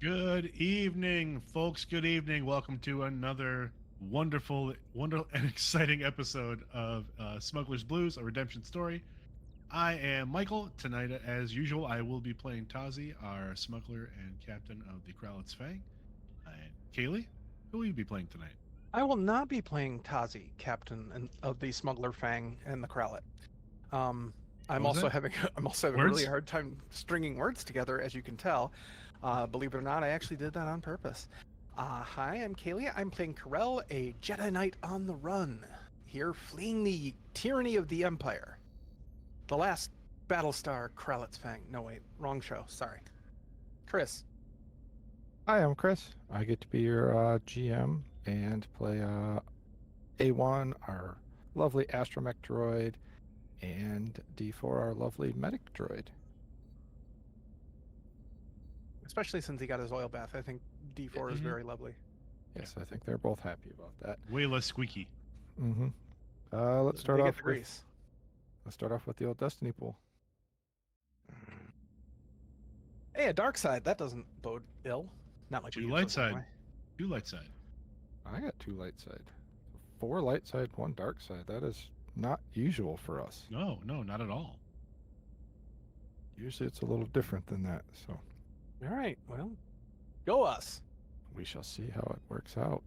Good evening, folks. Good evening. Welcome to another wonderful and exciting episode of Smuggler's Blues, a redemption story. I am Michael. Tonight, as usual, I will be playing Tazi, our smuggler and captain of the Kralitz Fang. And Kaylee, who will you be playing tonight? I will not be playing Tazi, captain of the Smuggler Fang and the Kralit. I'm also having a really hard time stringing words together, as you can tell. Believe it or not, I actually did that on purpose. Hi, I'm Kaylee. I'm playing Karel, a Jedi Knight on the run, here fleeing the tyranny of the Empire. The last Battlestar Kralitz Fang. No, wait, wrong show. Sorry. Chris. Hi, I'm Chris. I get to be your GM and play A1, our lovely astromech droid, and D4, our lovely medic droid. Especially since he got his oil bath. I think D4 is very lovely. Yes, I think they're both happy about that. Way less squeaky. Mm-hmm. Let's start off with the old Destiny pool. Hey, a dark side. That doesn't bode ill. Not like two light side. Two light side. I got 2 light side. 4 light side, 1 dark side. That is not usual for us. No, not at all. Usually it's a little different than that. So, all right. Well, go us. We shall see how it works out.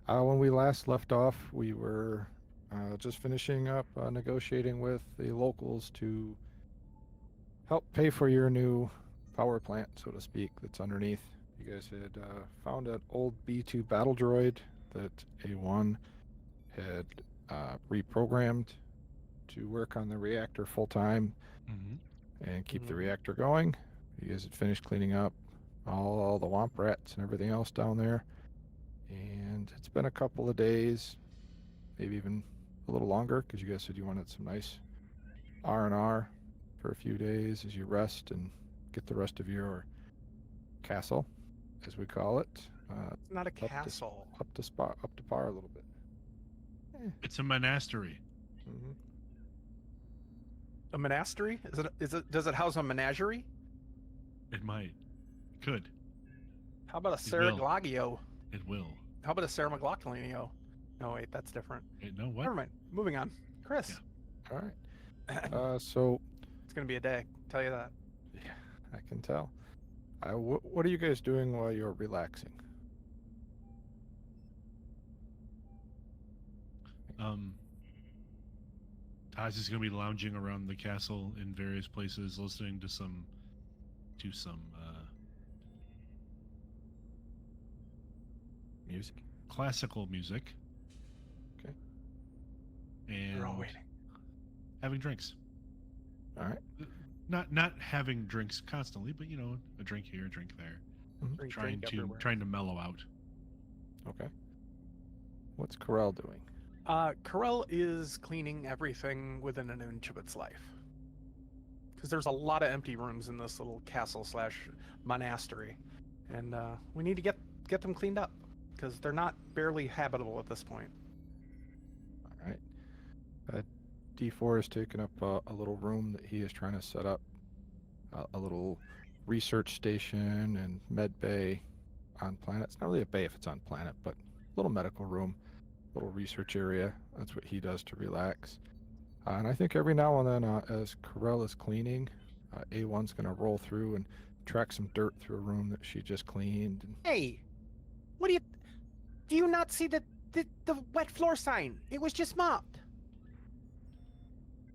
When we last left off, we were just finishing up negotiating with the locals to help pay for your new power plant, so to speak, that's underneath. You guys had found an old B2 battle droid that A1 had reprogrammed to work on the reactor full time and keep the reactor going. You guys had finished cleaning up all the womp rats and everything else down there. And it's been a couple of days, maybe even a little longer, because you guys said you wanted some nice R&R for a few days as you rest and get the rest of your castle, as we call it. It's not a castle. Up to par a little bit. It's a monastery. Mm-hmm. A monastery? Does it house a menagerie? It might. It could. How about a Saraglagio? It will. How about a Saramaglocklinio? No, wait, that's different. No, what? Never mind. Moving on. Chris. Yeah. All right. So it's going to be a day. Tell you that. Yeah, I can tell. What are you guys doing while you're relaxing? Taz is going to be lounging around the castle in various places, listening to some music, classical music. Okay. And we're all waiting. Having drinks. All right. Not having drinks constantly, but a drink here, a drink there. Mm-hmm. Trying to mellow out. Okay. What's Karel doing? Karel is cleaning everything within an inch of its life. Because there's a lot of empty rooms in this little castle/monastery. And we need to get them cleaned up. Because they're not barely habitable at this point. All right. D4 has taken up a little room that he is trying to set up. A little research station and med bay on planet. It's not really a bay if it's on planet, but a little medical room. Little research area. That's what he does to relax. And I think every now and then, as Karel is cleaning, A1's going to roll through and track some dirt through a room that she just cleaned. Hey, do you not see that The wet floor sign. It was just mopped.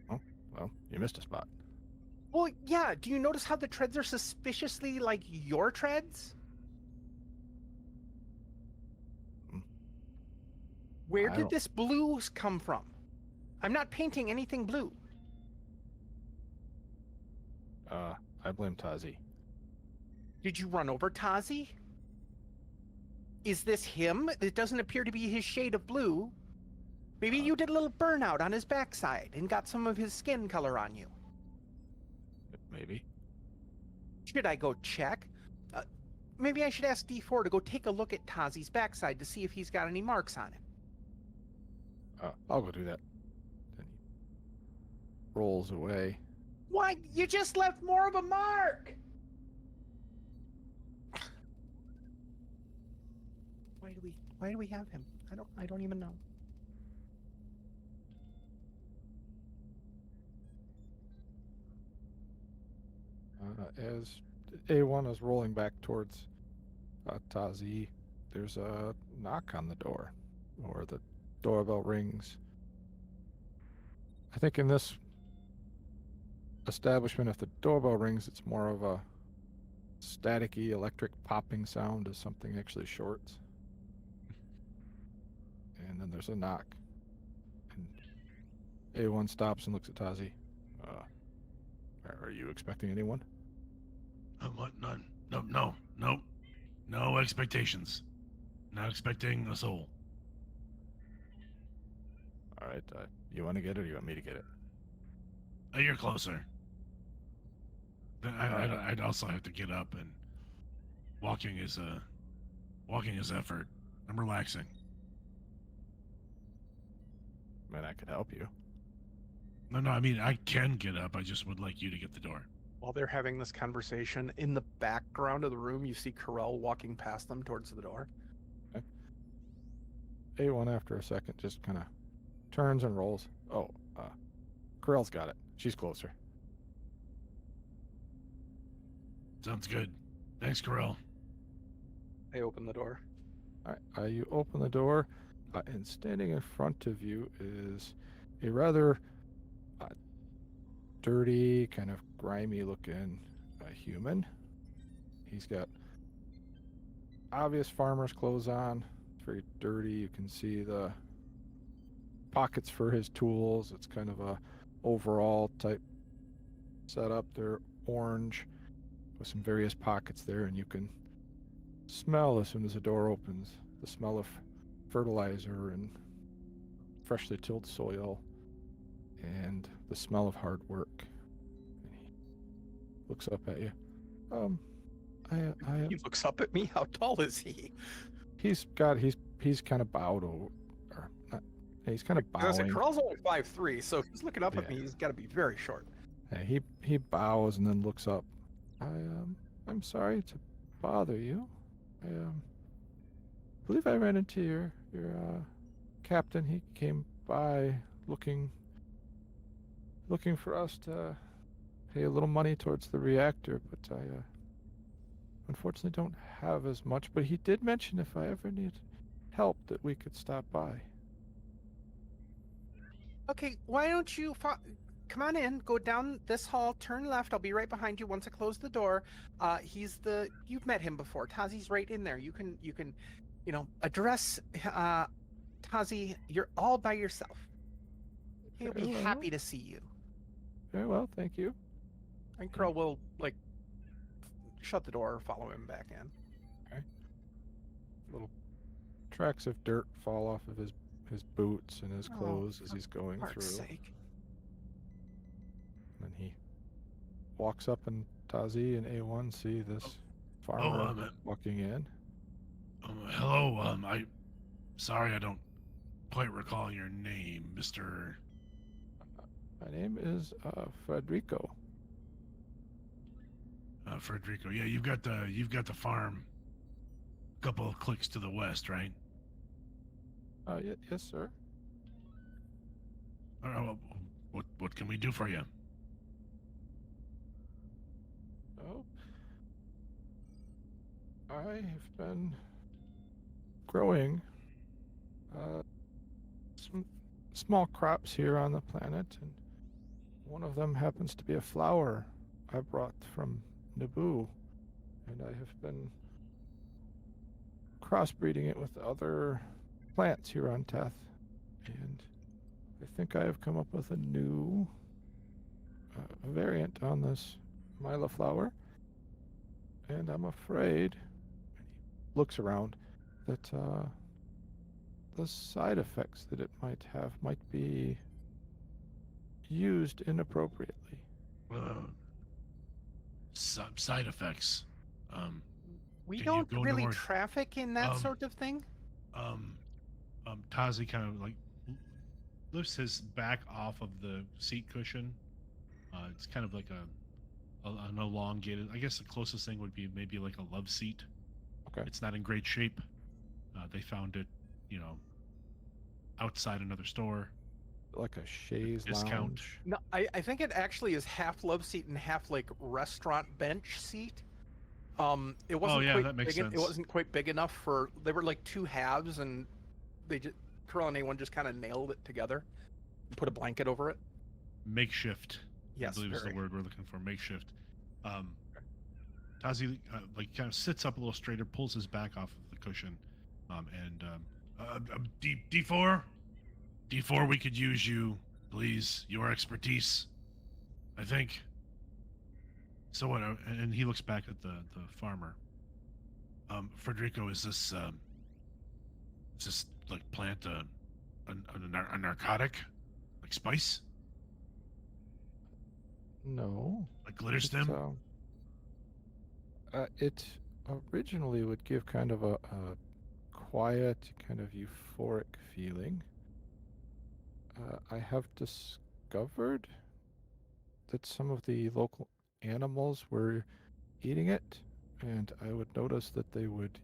Oh, well, you missed a spot. Well, yeah. Do you notice how the treads are suspiciously like your treads? Hmm. Where I did don't- this blue come from? I'm not painting anything blue. I blame Tazi. Did you run over Tazi? Is this him? It doesn't appear to be his shade of blue. Maybe you did a little burnout on his backside and got some of his skin color on you. Maybe. Should I go check? Maybe I should ask D4 to go take a look at Tazi's backside to see if he's got any marks on it. I'll go do that. Then he rolls away. Why? You just left more of a mark! Why do we have him? I don't even know. As A1 is rolling back towards Tazi, there's a knock on the door, or the doorbell rings. I think in this establishment, if the doorbell rings, it's more of a staticky electric popping sound as something actually shorts. And then there's a knock. And A1 stops and looks at Tazi. Are you expecting anyone? What? None. No. No expectations. Not expecting a soul. All right. You want to get it, or you want me to get it? You're closer. Then I'd also have to get up, and walking is effort. I'm relaxing. Man, I could help you. No. I mean, I can get up. I just would like you to get the door. While they're having this conversation, in the background of the room, you see Carell walking past them towards the door. Okay. A1 after a second just kind of turns and rolls. Oh, Corell's got it. She's closer. Sounds good. Thanks, Carell. They open the door. All right. You open the door, and standing in front of you is a rather dirty, kind of grimy looking human. He's got obvious farmer's clothes on. It's very dirty. You can see the pockets for his tools. It's kind of a overall type setup. They're orange with some various pockets there, and you can smell as soon as the door opens the smell of fertilizer and freshly tilled soil and the smell of hard work. And he looks up at you. He looks up at me. How tall is he? He's kind of bowed over, or not, he's kind of bowing. Carell's only 5'3", so if he's looking up at me, he's got to be very short. He bows and then looks up. I'm sorry to bother you. I believe I ran into your captain. He came by looking for us to pay a little money towards the reactor, but I unfortunately don't have as much. But he did mention if I ever need help that we could stop by. Okay, why don't you come on in, go down this hall, turn left. I'll be right behind you once I close the door. You've met him before. Tazi's right in there. You can address Tazi. You're all by yourself. He'll be happy to see you. Very well, thank you. And Carell will shut the door or follow him back in. Okay. Little tracks of dirt fall off of his boots and his clothes as he's going through. Sake. And he walks up, and Tazi and A1 see this farmer walking in. Hello. I'm sorry, I don't quite recall your name, Mr. My name is Federico. Federico. Yeah, you've got the farm. A couple of clicks to the west, right? Yes, sir. What can we do for you? Oh, I have been growing small crops here on the planet, and one of them happens to be a flower I brought from Naboo, and I have been crossbreeding it with other plants here on Teth, and I think I have come up with a new variant on this Mila flower, and I'm afraid, and he looks around, that the side effects that it might have might be used inappropriately. Side effects. We Can you don't go into really more? traffic in that Um, sort of thing. Tazi kind of like lifts his back off of the seat cushion. It's kind of like an elongated. I guess the closest thing would be maybe like a love seat. Okay. It's not in great shape. They found it, you know, outside another store. Like a chaise Discount. lounge. No, I think it actually is half love seat and half like restaurant bench seat. It wasn't yeah, quite that makes big. It sense. wasn't quite big enough for. They were like two halves, and they just Pearl and A1 just kind of nailed it together. Put a blanket over it. Makeshift. Yes, I believe is the very. word we're looking for. Makeshift. Tazi like kind of sits up a little straighter, pulls his back off of the cushion, and D4, D4, we could use you, please. Your expertise, I think. So what? And he looks back at the farmer. Federico, is this like plant a narcotic, like spice, No. like glitter It, stem? it originally would give kind of a quiet, kind of euphoric feeling. I have discovered that some of the local animals were eating it, and I would notice that they would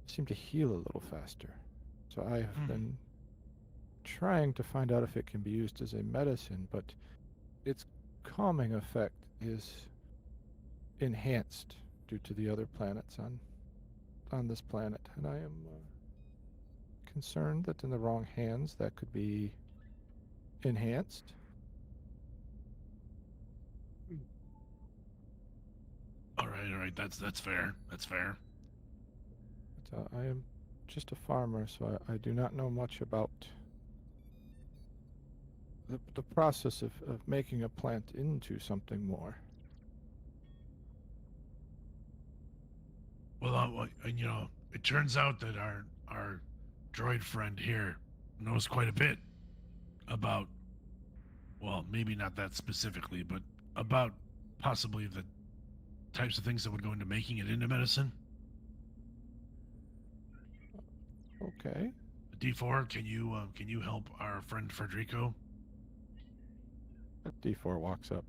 seem to heal a little faster. So I have been trying to find out if it can be used as a medicine, but its calming effect is enhanced due to the other planets on this planet, and I am concerned that in the wrong hands that could be enhanced. All right. That's fair. That's fair. But I am just a farmer, so I do not know much about the process of making a plant into something more. Well, you know, it turns out that our droid friend here knows quite a bit about, well, maybe not that specifically, but about possibly the types of things that would go into making it into medicine. Okay. D4, can you help our friend Federico? D4 walks up.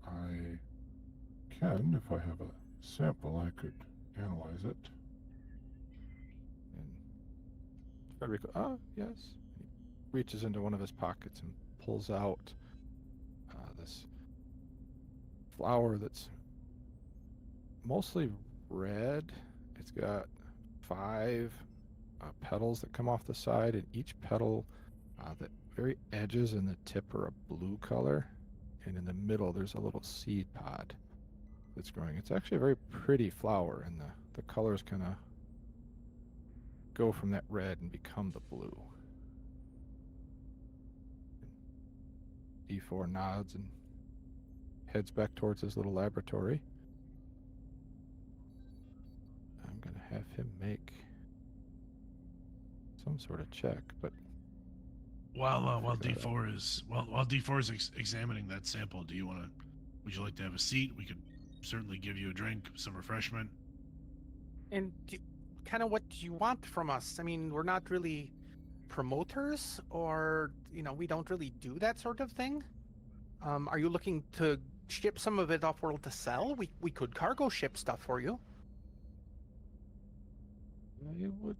I can, if I have a sample, I could analyze it. And Federico, yes. He reaches into one of his pockets and pulls out this flower that's mostly red. It's got 5 petals that come off the side, and each petal, the very edges and the tip are a blue color, and in the middle there's a little seed pod that's growing. It's actually a very pretty flower, and the colors kind of go from that red and become the blue. E4 nods and heads back towards his little laboratory. I'm going to have him make some sort of check, but While D4 is examining that sample, would you like to have a seat? We could certainly give you a drink, some refreshment. And kind of what do you want from us? I mean, we're not really promoters, or we don't really do that sort of thing. Are you looking to ship some of it off-world to sell? We could cargo ship stuff for you. I would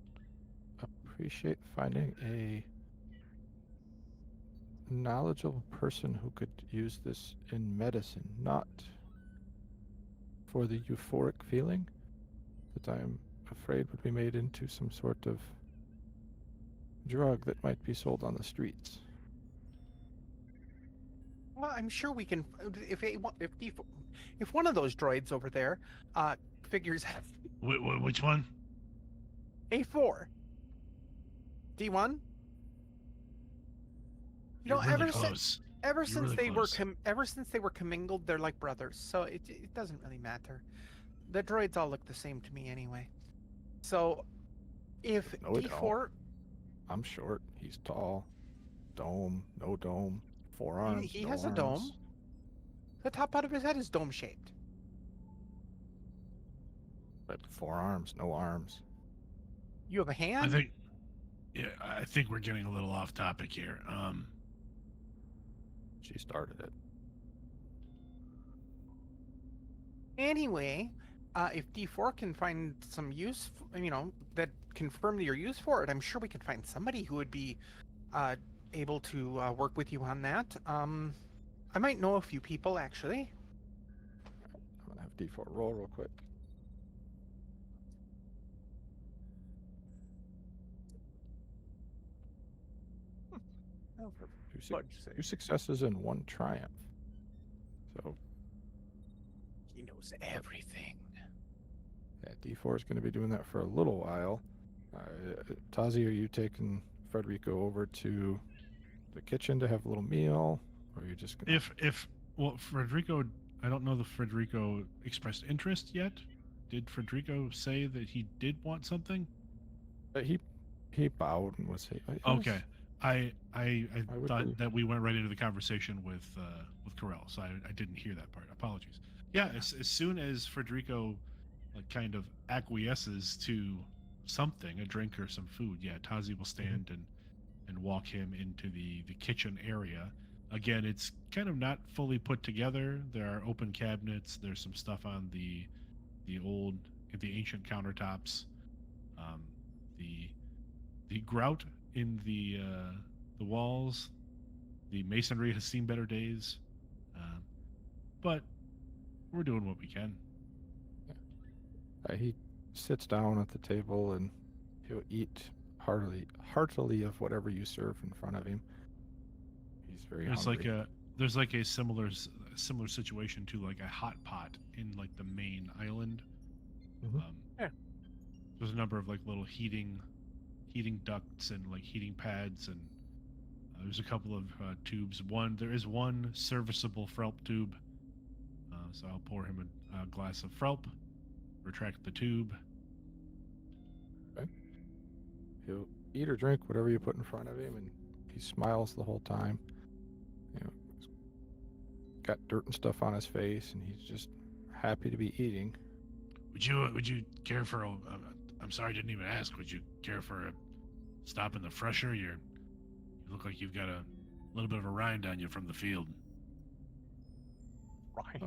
appreciate finding a knowledgeable person who could use this in medicine, not for the euphoric feeling that I am afraid would be made into some sort of drug that might be sold on the streets? Well, I'm sure we can. If one of those droids over there figures Which one? A4, D1. You You're know, really close. ever You're since really they were close. ever since they were commingled, they're like brothers. So it doesn't really matter. The droids all look the same to me anyway. So if No, it don't. D4, I'm short. He's tall. Dome, no dome. 4 arms, he no has a arms. dome. The top part of his head is dome shaped. But 4 arms, no arms. You have a hand. I think we're getting a little off topic here. She started it. Anyway, if D4 can find some use, that confirm your use for it, I'm sure we can find somebody who would be able to work with you on that. I might know a few people, actually. I'm gonna have D4 roll real quick. Oh, for Two, fudge sake. 2 successes and 1 triumph. So He knows everything. yeah, D4 is going to be doing that for a little while. Tazi, are you taking Frederico over to the kitchen to have a little meal, or are you just going to... Well, Frederico, I don't know if Frederico expressed interest yet. Did Frederico say that he did want something? He bowed and was saying, Okay. I would thought be. that we went right into the conversation with Carell, so I didn't hear that part. Apologies. Yeah, as soon as Frederico kind of acquiesces to something, a drink or some food, yeah, Tazi will stand and walk him into the kitchen area. Again, it's kind of not fully put together. There are open cabinets. There's some stuff on the ancient countertops. The grout in the walls, the masonry has seen better days, but we're doing what we can. He sits down at the table and he'll eat heartily of whatever you serve in front of him. He's very hungry. There's like a similar situation to like a hot pot in like the main island. Mhm. Yeah. There's a number of like little heating ducts and like heating pads, and there's a couple of tubes. There is one serviceable Frelp tube, so I'll pour him a glass of Frelp, retract the tube. Okay. He'll eat or drink whatever you put in front of him, and he smiles the whole time. He's got dirt and stuff on his face, and he's just happy to be eating. Would you care for I'm sorry, I didn't even ask. Would you care for a stop in the fresher? You look like you've got a little bit of a rind on you from the field. Right.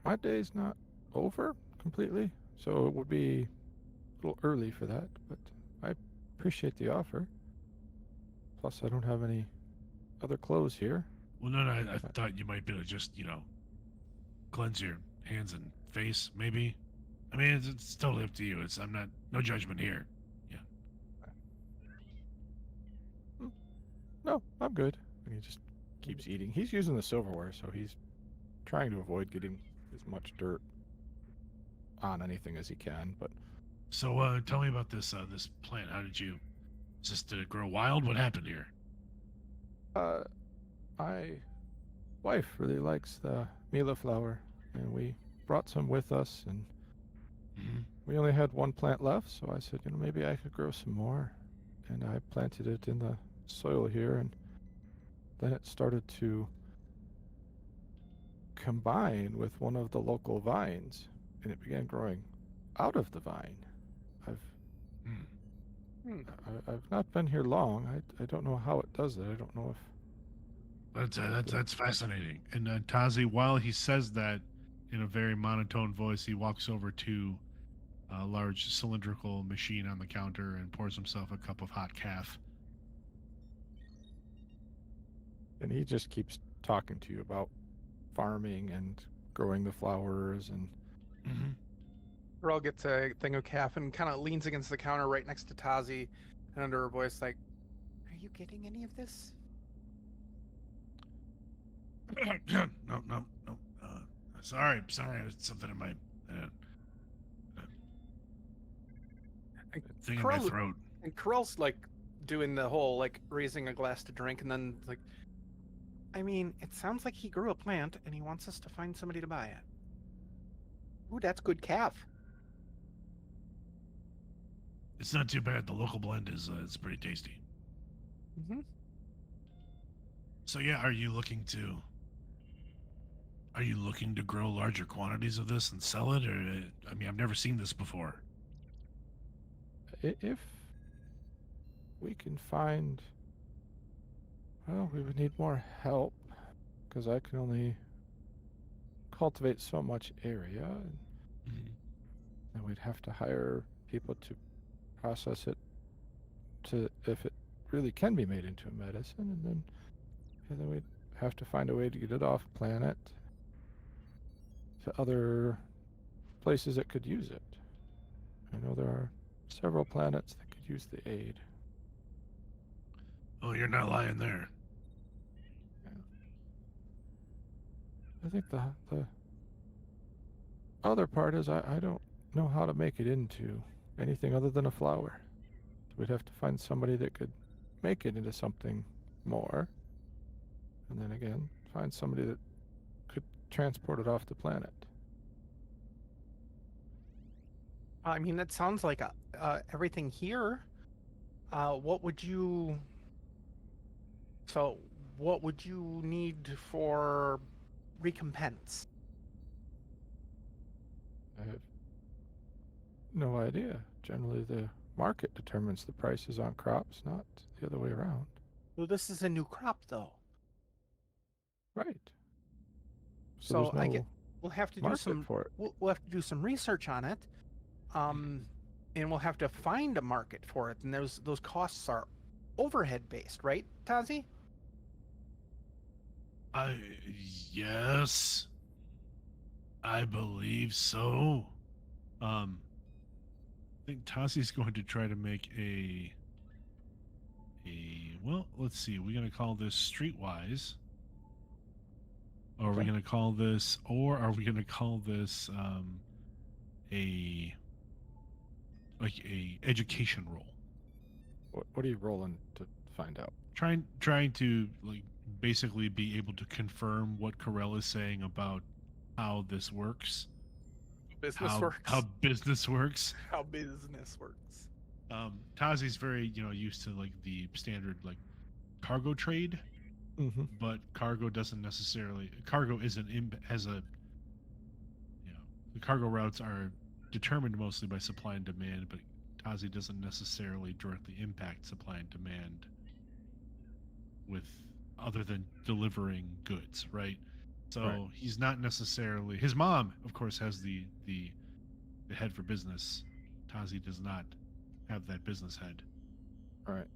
My day's not over completely, so it would be a little early for that, but I appreciate the offer. Plus, I don't have any other clothes here. Well, no, I thought you might be able to just, cleanse your hands and face, maybe. I mean, it's totally up to you. No judgment here. Yeah. No, I'm good. And he just keeps eating. He's using the silverware, so he's trying to avoid getting as much dirt on anything as he can. But so, tell me about this plant. Did it grow wild? What happened here? my wife really likes the Mila flower, and we brought some with us, and we only had 1 plant left, so I said, maybe I could grow some more. And I planted it in the soil here, and then it started to combine with one of the local vines, and it began growing out of the vine. I've not been here long. I don't know how it does that. I don't know if... That's fascinating. And Tazi, while he says that in a very monotone voice, he walks over to a large cylindrical machine on the counter and pours himself a cup of hot calf. And he just keeps talking to you about farming and growing the flowers, and Corell gets a thing of calf and kind of leans against the counter right next to Tazi, and under her voice, like, "Are you getting any of this?" No, no, no. Sorry, it's something in my And thing in my Corell, throat. and Corell's like doing the whole like raising a glass to drink, and then like, I mean, it sounds like he grew a plant and he wants us to find somebody to buy it. Ooh, that's good calf. It's not too bad. The local blend is it's pretty tasty. Mm-hmm. So yeah, are you looking to grow larger quantities of this and sell it, or I mean, I've never seen this before. If we can find, well, we would need more help because I can only cultivate so much area, and we'd have to hire people to process it to if it really can be made into a medicine, and then we'd have to find a way to get it off planet to other places that could use it. I know there are several planets that could use the aid. Oh, you're not lying there. I think the other part is I don't know how to make it into anything other than a flower. So we'd have to find somebody that could make it into something more. And then again, find somebody that could transport it off the planet. I mean, that sounds like everything here. What would you? So, what would you need for recompense? I have no idea. Generally, the market determines the prices on crops, not the other way around. Well, this is a new crop, though. Right. So So there's no we'll have to do market some. for it. We'll have to do some research on it, and we'll have to find a market for it. And those costs are overhead based, right, Tazi? Yes, I believe so. I think Tassi's going to try to make well, let's see. Are we going to call this Streetwise? Or are we Okay. going to call this, a education role? What are you rolling to find out? Trying to like basically be able to confirm what Corell is saying about how this works, Business works. how business works. How business works. Tazi's very used to like the standard like cargo trade, Mm-hmm. but cargo isn't as a the cargo routes are determined mostly by supply and demand, but Tazi doesn't necessarily directly impact supply and demand with other than delivering goods, right? So Right. he's not necessarily his mom, of course, has the head for business. Tazi does not have that business head. Right.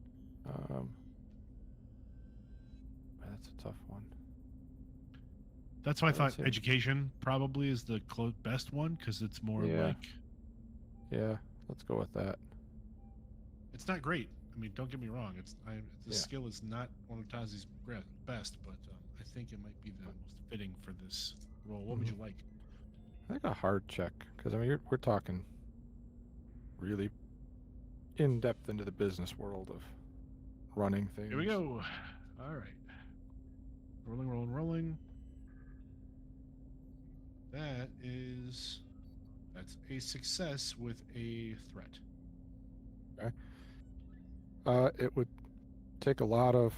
That's a tough one. That's why I thought Let's see. education probably is the best one because it's more like Yeah, let's go with that. it's not great. I mean, don't get me wrong. The Yeah. skill is not one of Tazi's best, but I think it might be the most fitting for this role. What would you like? I think a hard check, because I mean we're talking really in depth into the business world of running things. Here we go. All right. Rolling. That's a success with a threat. Okay. It would take a lot of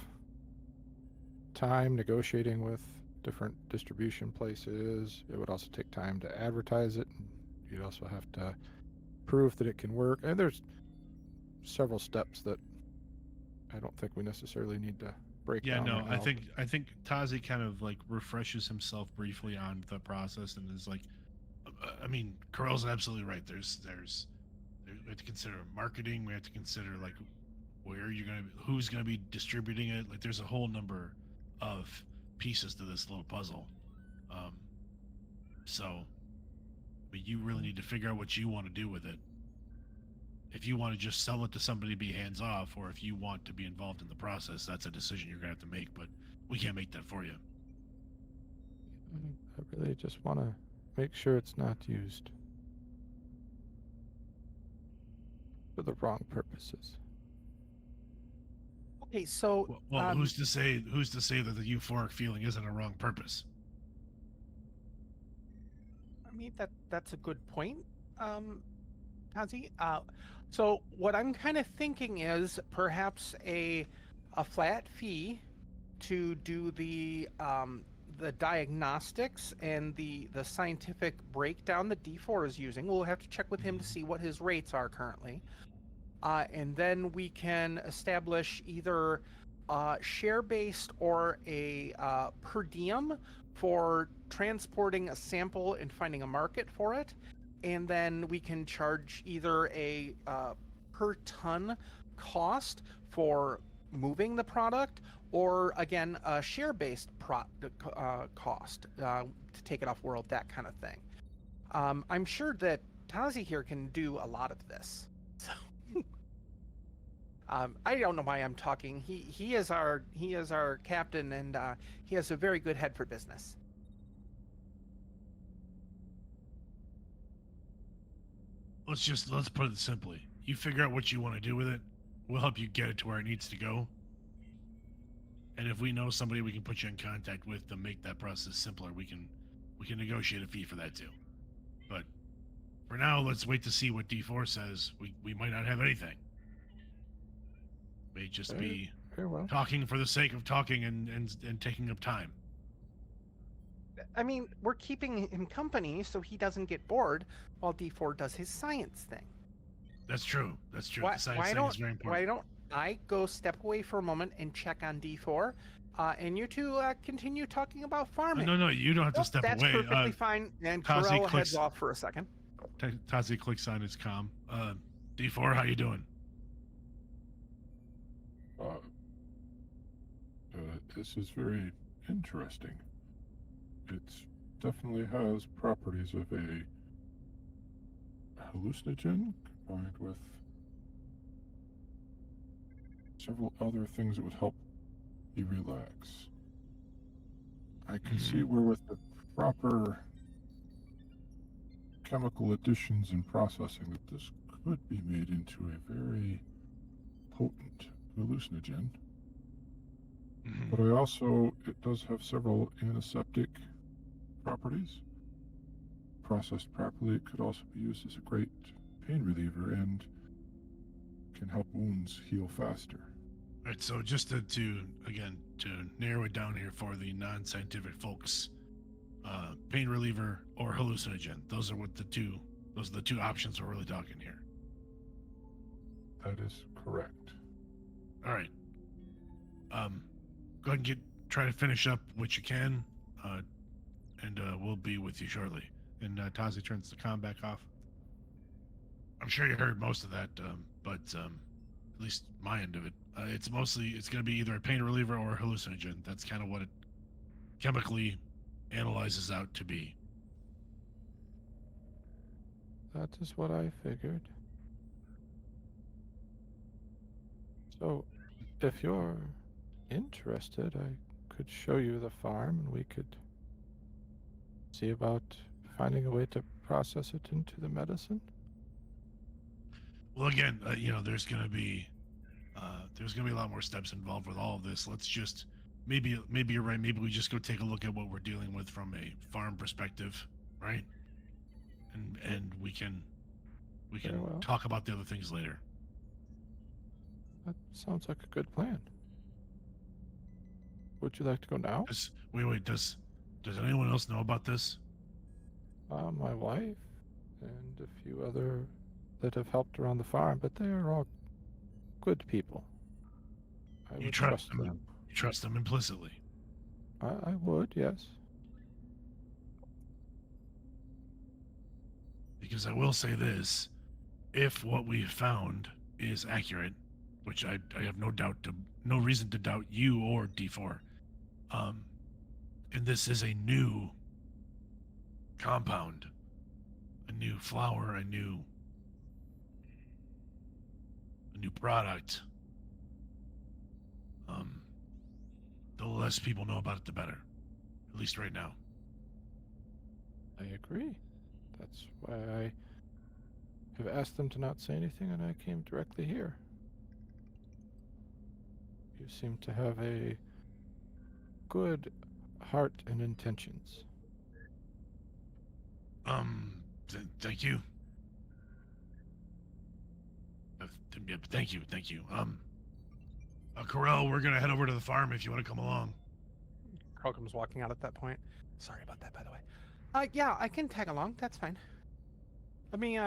time negotiating with different distribution places. It would also take time to advertise it. You'd also have to prove that it can work. And there's several steps that I don't think we necessarily need to break down. Yeah, no, right I think Tazi kind of like refreshes himself briefly on the process and is like, I mean, Corell's absolutely right. There's we have to consider marketing. We have to consider like who's gonna be distributing it. Like, there's a whole number of pieces to this little puzzle. So But you really need to figure out what you want to do with it. If you want to just sell it to somebody to be hands off, or if you want to be involved in the process, that's a decision you're going to have to make, but we can't make that for you. I really just want to make sure it's not used for the wrong purposes. Okay, so Well, who's to say that the euphoric feeling isn't a wrong purpose? I mean that's a good point, Kazi. So what I'm kind of thinking is perhaps a flat fee to do the diagnostics and the scientific breakdown that D4 is using. We'll have to check with him to see what his rates are currently. And then we can establish either share-based or a per diem for transporting a sample and finding a market for it. And then we can charge either a per ton cost for moving the product, or again, a share-based cost to take it off world, that kind of thing. I'm sure that Tazi here can do a lot of this. So I don't know why I'm talking. He is our captain, and he has a very good head for business. Let's put it simply. You figure out what you want to do with it. We'll help you get it to where it needs to go. And if we know somebody we can put you in contact with to make that process simpler, we can negotiate a fee for that too. But for now, let's wait to see what D4 says. We might not have anything. May just be Very well. talking for the sake of talking and taking up time. I mean, we're keeping him company so he doesn't get bored while D4 does his science thing. That's true. That's true. Why, The science thing is very important. Why don't I go step away for a moment and check on D4, and you two continue talking about farming? No, you don't have to step that's away. That's perfectly fine. And Kazi Corell clicks- heads off for a second. Tazi clicks on his comm. D4, how you doing? This is very interesting. It definitely has properties of a hallucinogen combined with several other things that would help you relax. I can see where with the proper chemical additions and processing that this could be made into a very potent hallucinogen. But it does have several antiseptic properties. Processed properly, it could also be used as a great pain reliever and can help wounds heal faster. All right, so just to narrow it down here for the non-scientific folks, pain reliever or hallucinogen. Those are the two options we're really talking here. That is correct. All right. Go ahead and try to finish up what you can, and we'll be with you shortly. And Tazi turns the comm back off. I'm sure you heard most of that, but at least my end of it, it's going to be either a pain reliever or a hallucinogen. That's kind of what it chemically analyzes out to be. That is what I figured. So, if you're interested, I could show you the farm and we could see about finding a way to process it into the medicine. Well, again, there's going to be a lot more steps involved with all of this. Let's just maybe you're right. Maybe we just go take a look at what we're dealing with from a farm perspective, right? And we can talk about the other things later. That sounds like a good plan. Would you like to go now? Wait. Does anyone else know about this? My wife and a few other that have helped around the farm, but they are all good people. I You would trust them. You trust them implicitly. I would, yes. Because I will say this, if what we found is accurate, which I have no reason to doubt you or D4, and this is a new compound, a new flower, a new product, the less people know about it, the better. At least right now. I agree. That's why I have asked them to not say anything, and I came directly here. You seem to have a good heart and intentions. Thank you. Thank you. Corell, we're gonna head over to the farm if you want to come along. Carl comes walking out at that point. Sorry about that, by the way. Yeah, I can tag along. That's fine. Let me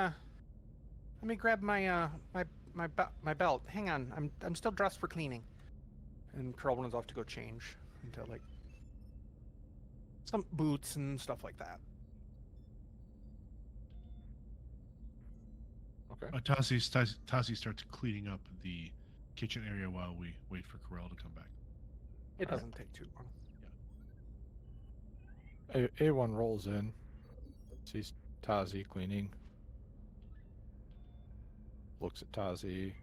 grab my my belt. Hang on, I'm still dressed for cleaning. And Carl runs off to go change into like some boots and stuff like that. Okay. Tassi starts cleaning up the kitchen area while we wait for Corell to come back. It doesn't take too long. A1 rolls in, sees Tazi cleaning, looks at Tazi,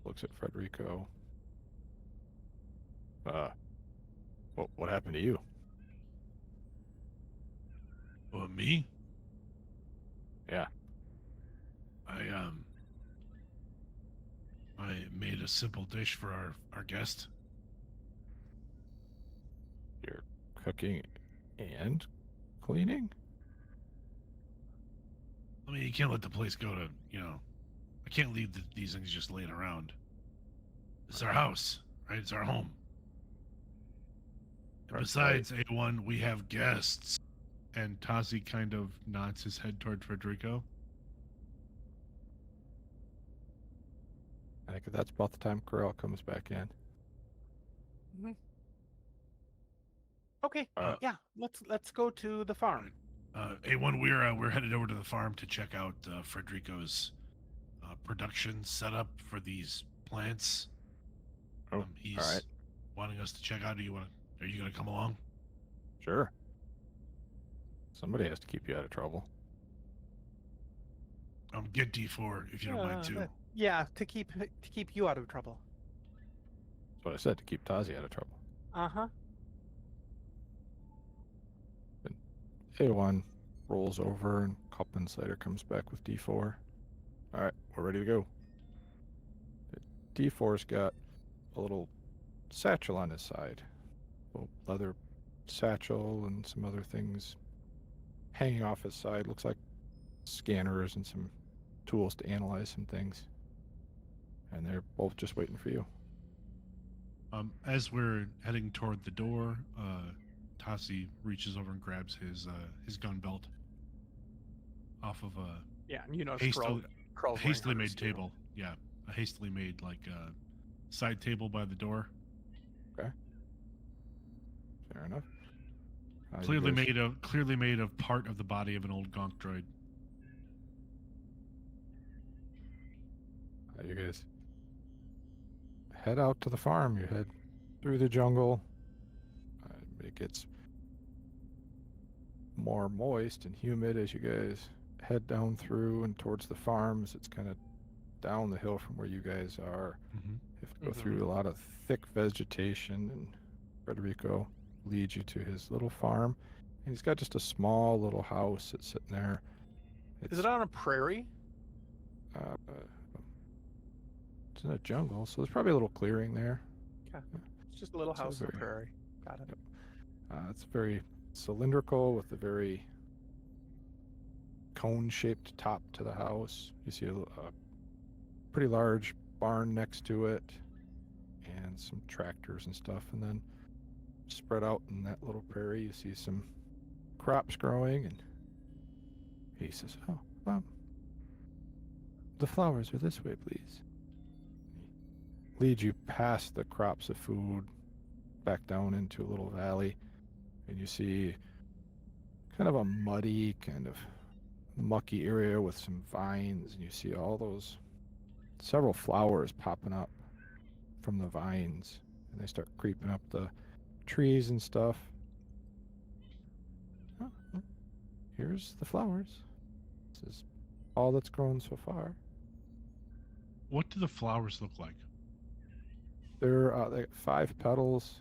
looks at Frederico. What happened to you? Me? Yeah. I made a simple dish for our guest. You're cooking and cleaning? I mean, you can't let the place go to, I can't leave these things just laying around. It's our house, right? It's our home. And Right. besides, A1, we have guests. And Tazi kind of nods his head toward Frederico. I think that's about the time Corell comes back in. Mm-hmm. Okay, yeah, let's go to the farm. A1, we're headed over to the farm to check out Frederico's production setup for these plants. Oh, He's all right. wanting us to check out. Are you gonna come along? Sure. Somebody has to keep you out of trouble. Get D4 if you don't mind too. Yeah, to keep you out of trouble. That's what I said, to keep Tazi out of trouble. Uh-huh. A1 rolls over, and a couple minutes later comes back with D4. All right, we're ready to go. D4's got a little satchel on his side, a little leather satchel and some other things hanging off his side. Looks like scanners and some tools to analyze some things. And they're both just waiting for you. As we're heading toward the door, Tassi reaches over and grabs his gun belt off of a hastily made table. Yeah, a hastily made side table by the door. Okay. Fair enough. Clearly made of part of the body of an old gonk droid. You guys head out to the farm. You head through the jungle. It gets more moist and humid as you guys head down through and towards the farms. It's kind of down the hill from where you guys are. Mm-hmm. You have to go through a lot of thick vegetation, and Frederico leads you to his little farm. And he's got just a small little house that's sitting there. Is it on a prairie? It's in a jungle, so there's probably a little clearing there. Okay. It's just a little house on a prairie. Got it. Yep. It's very cylindrical with a very cone-shaped top to the house. You see a pretty large barn next to it and some tractors and stuff. And then spread out in that little prairie, you see some crops growing. And he says, "Oh, the flowers are this way, please." He leads you past the crops of food back down into a little valley, and you see kind of a muddy, kind of mucky area with some vines, and you see all those several flowers popping up from the vines, and they start creeping up the trees and stuff. "Oh, here's the flowers," says all that's grown so far. What do the flowers look like? They got 5 petals.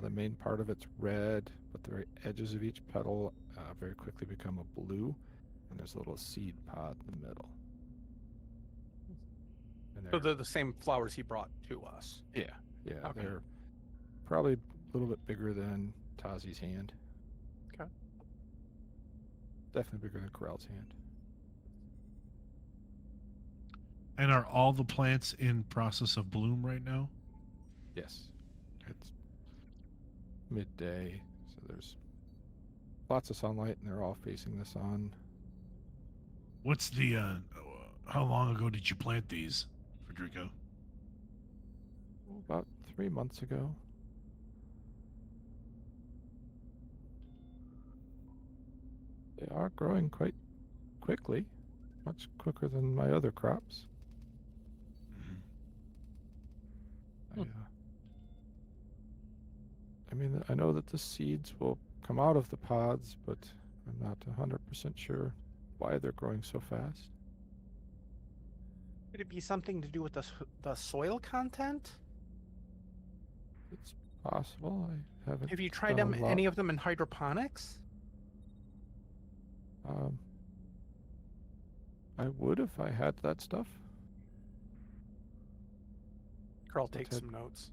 The main part of it's red, but the very edges of each petal very quickly become a blue, and there's a little seed pod in the middle. And So they're the same flowers he brought to us. yeah, Okay. they're probably a little bit bigger than Tazi's hand. Okay. Definitely bigger than Corral's hand. And are all the plants in process of bloom right now? Yes. It's midday, so there's lots of sunlight, and they're all facing the sun. What's the how long ago did you plant these, Federico? About 3 months ago. They are growing quite quickly, much quicker than my other crops. I mean, I know that the seeds will come out of the pods, but I'm not 100% sure why they're growing so fast. Could it be something to do with the soil content? It's possible. I haven't. Have you tried done a lot. any of them in hydroponics? I would if I had that stuff. Carl, take some notes.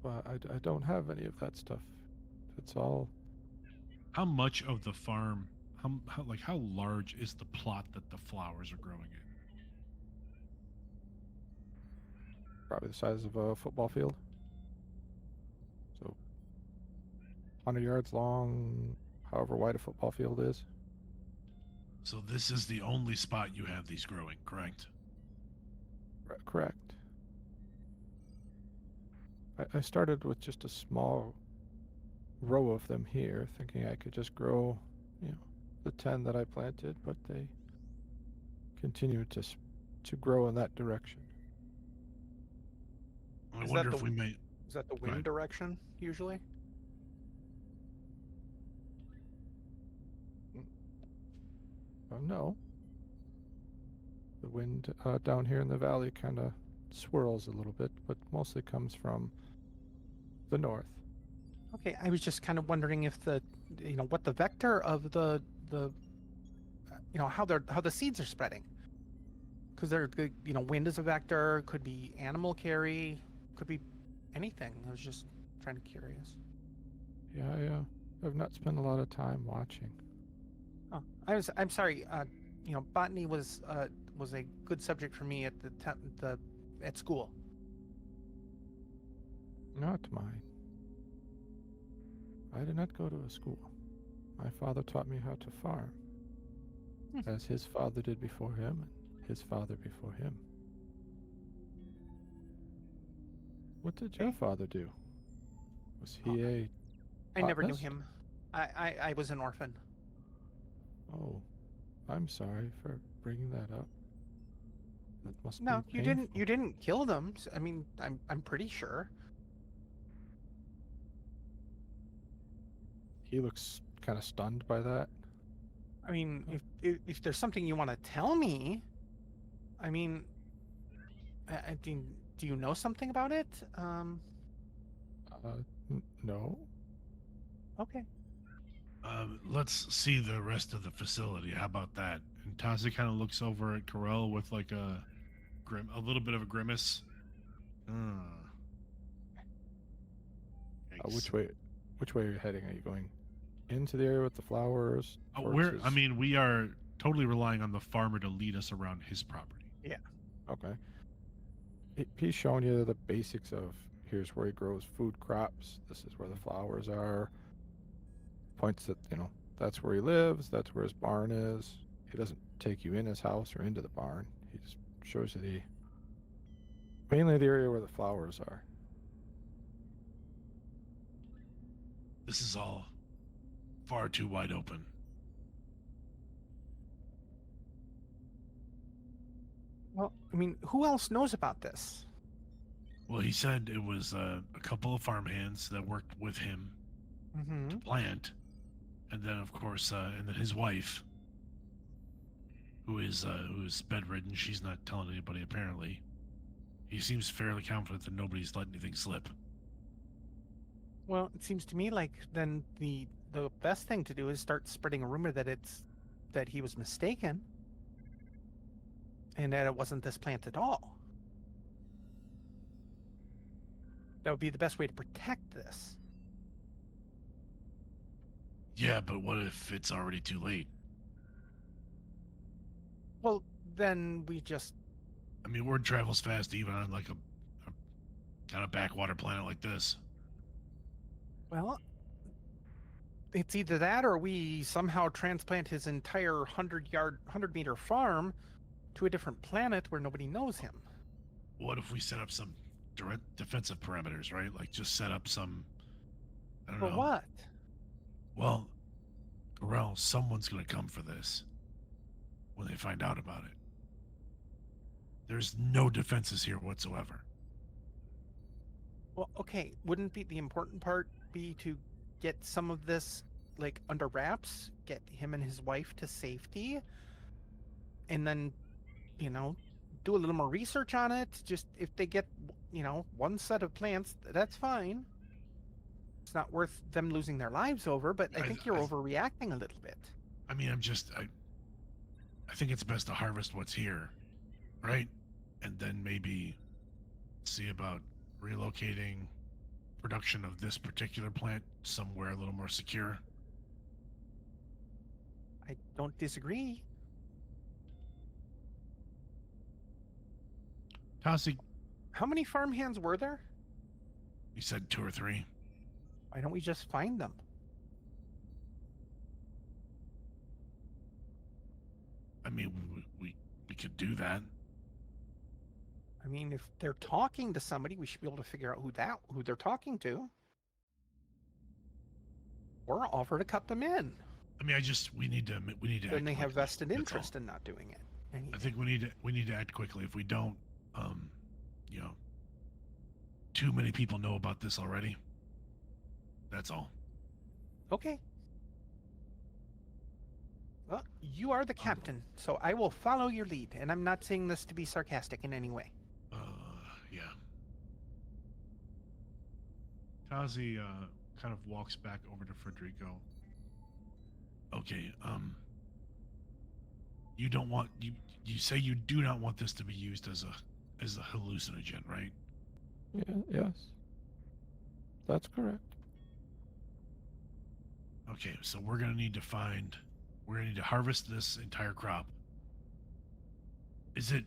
But I don't have any of that stuff. It's all. How much of the farm? How large is the plot that the flowers are growing in? Probably the size of a football field. So 100 yards long, however wide a football field is. So this is the only spot you have these growing, correct? Correct. I started with just a small row of them here, thinking I could just grow, the 10 that I planted, but they continue to grow in that direction. I Is wonder that if we may. Is that the ahead. wind direction usually? No. The wind down here in the valley kind of swirls a little bit, but mostly comes from the north. Okay, I was just kind of wondering if what the vector of the how the seeds are spreading. Because wind is a vector, could be animal carry, could be anything. I was just trying to curious. Yeah, I've not spent a lot of time watching. Oh, I'm sorry. Botany was a good subject for me at at school. Not mine. I did not go to a school. My father taught me how to farm, as his father did before him, and his father before him. What did your father do? Was he a I never knew botanist? him. I was an orphan. Oh, I'm sorry for bringing that up. That must No, be you painful. didn't. You didn't kill them. I mean, I'm pretty sure. He looks kind of stunned by that. I mean, if there's something you want to tell me, I mean, do you know something about it? No. Okay. Let's see the rest of the facility. How about that? And Tazi kind of looks over at Corell with like a little bit of a grimace. Which way are you heading? Are you going into the area with the flowers? We are totally relying on the farmer to lead us around his property. Yeah. Okay. He's showing you the basics of here's where he grows food crops. This is where the flowers are. Points that, that's where he lives. That's where his barn is. He doesn't take you in his house or into the barn. He just shows you mainly the area where the flowers are. This is all far too wide open. Well, I mean, who else knows about this? Well, he said it was a couple of farmhands that worked with him to plant, and then of course, and then his wife, who's bedridden. She's not telling anybody apparently. He seems fairly confident that nobody's let anything slip. Well, it seems to me like then the best thing to do is start spreading a rumor that he was mistaken and that it wasn't this plant at all. That would be the best way to protect this. Yeah, but what if it's already too late? Well, then we just I mean, word travels fast even on like a kind of backwater planet like this. well, it's either that or we somehow transplant his entire 100-meter farm to a different planet where nobody knows him. What if we set up some direct defensive parameters, right? Like just set up some, I don't For know. what? Well, Gorell, someone's going to come for this when they find out about it. There's no defenses here whatsoever. Well, okay, wouldn't be the important part be to get some of this like under wraps, get him and his wife to safety, and then, do a little more research on it. Just if they get, one set of plants, that's fine. It's not worth them losing their lives over, but I think you're overreacting a little bit. I mean, I think it's best to harvest what's here, right? And then maybe see about relocating production of this particular plant somewhere a little more secure. I don't disagree. Tassi, How many farmhands were there? you said 2 or 3. Why don't we just find them? I mean, we could do that. I mean, if they're talking to somebody, we should be able to figure out who they're talking to, or offer to cut them in. I mean, we need to. Then they have quickly. vested That's interest all. in not doing it. Anyway. I think we need to act quickly. If we don't, too many people know about this already. That's all. Okay. Well, you are the captain, so I will follow your lead, and I'm not saying this to be sarcastic in any way. Yeah. Tazi kind of walks back over to Federico. Okay, you don't want you say you do not want this to be used as a hallucinogen, right? Yeah, yes. That's correct. Okay, so we're gonna need to harvest this entire crop. Is it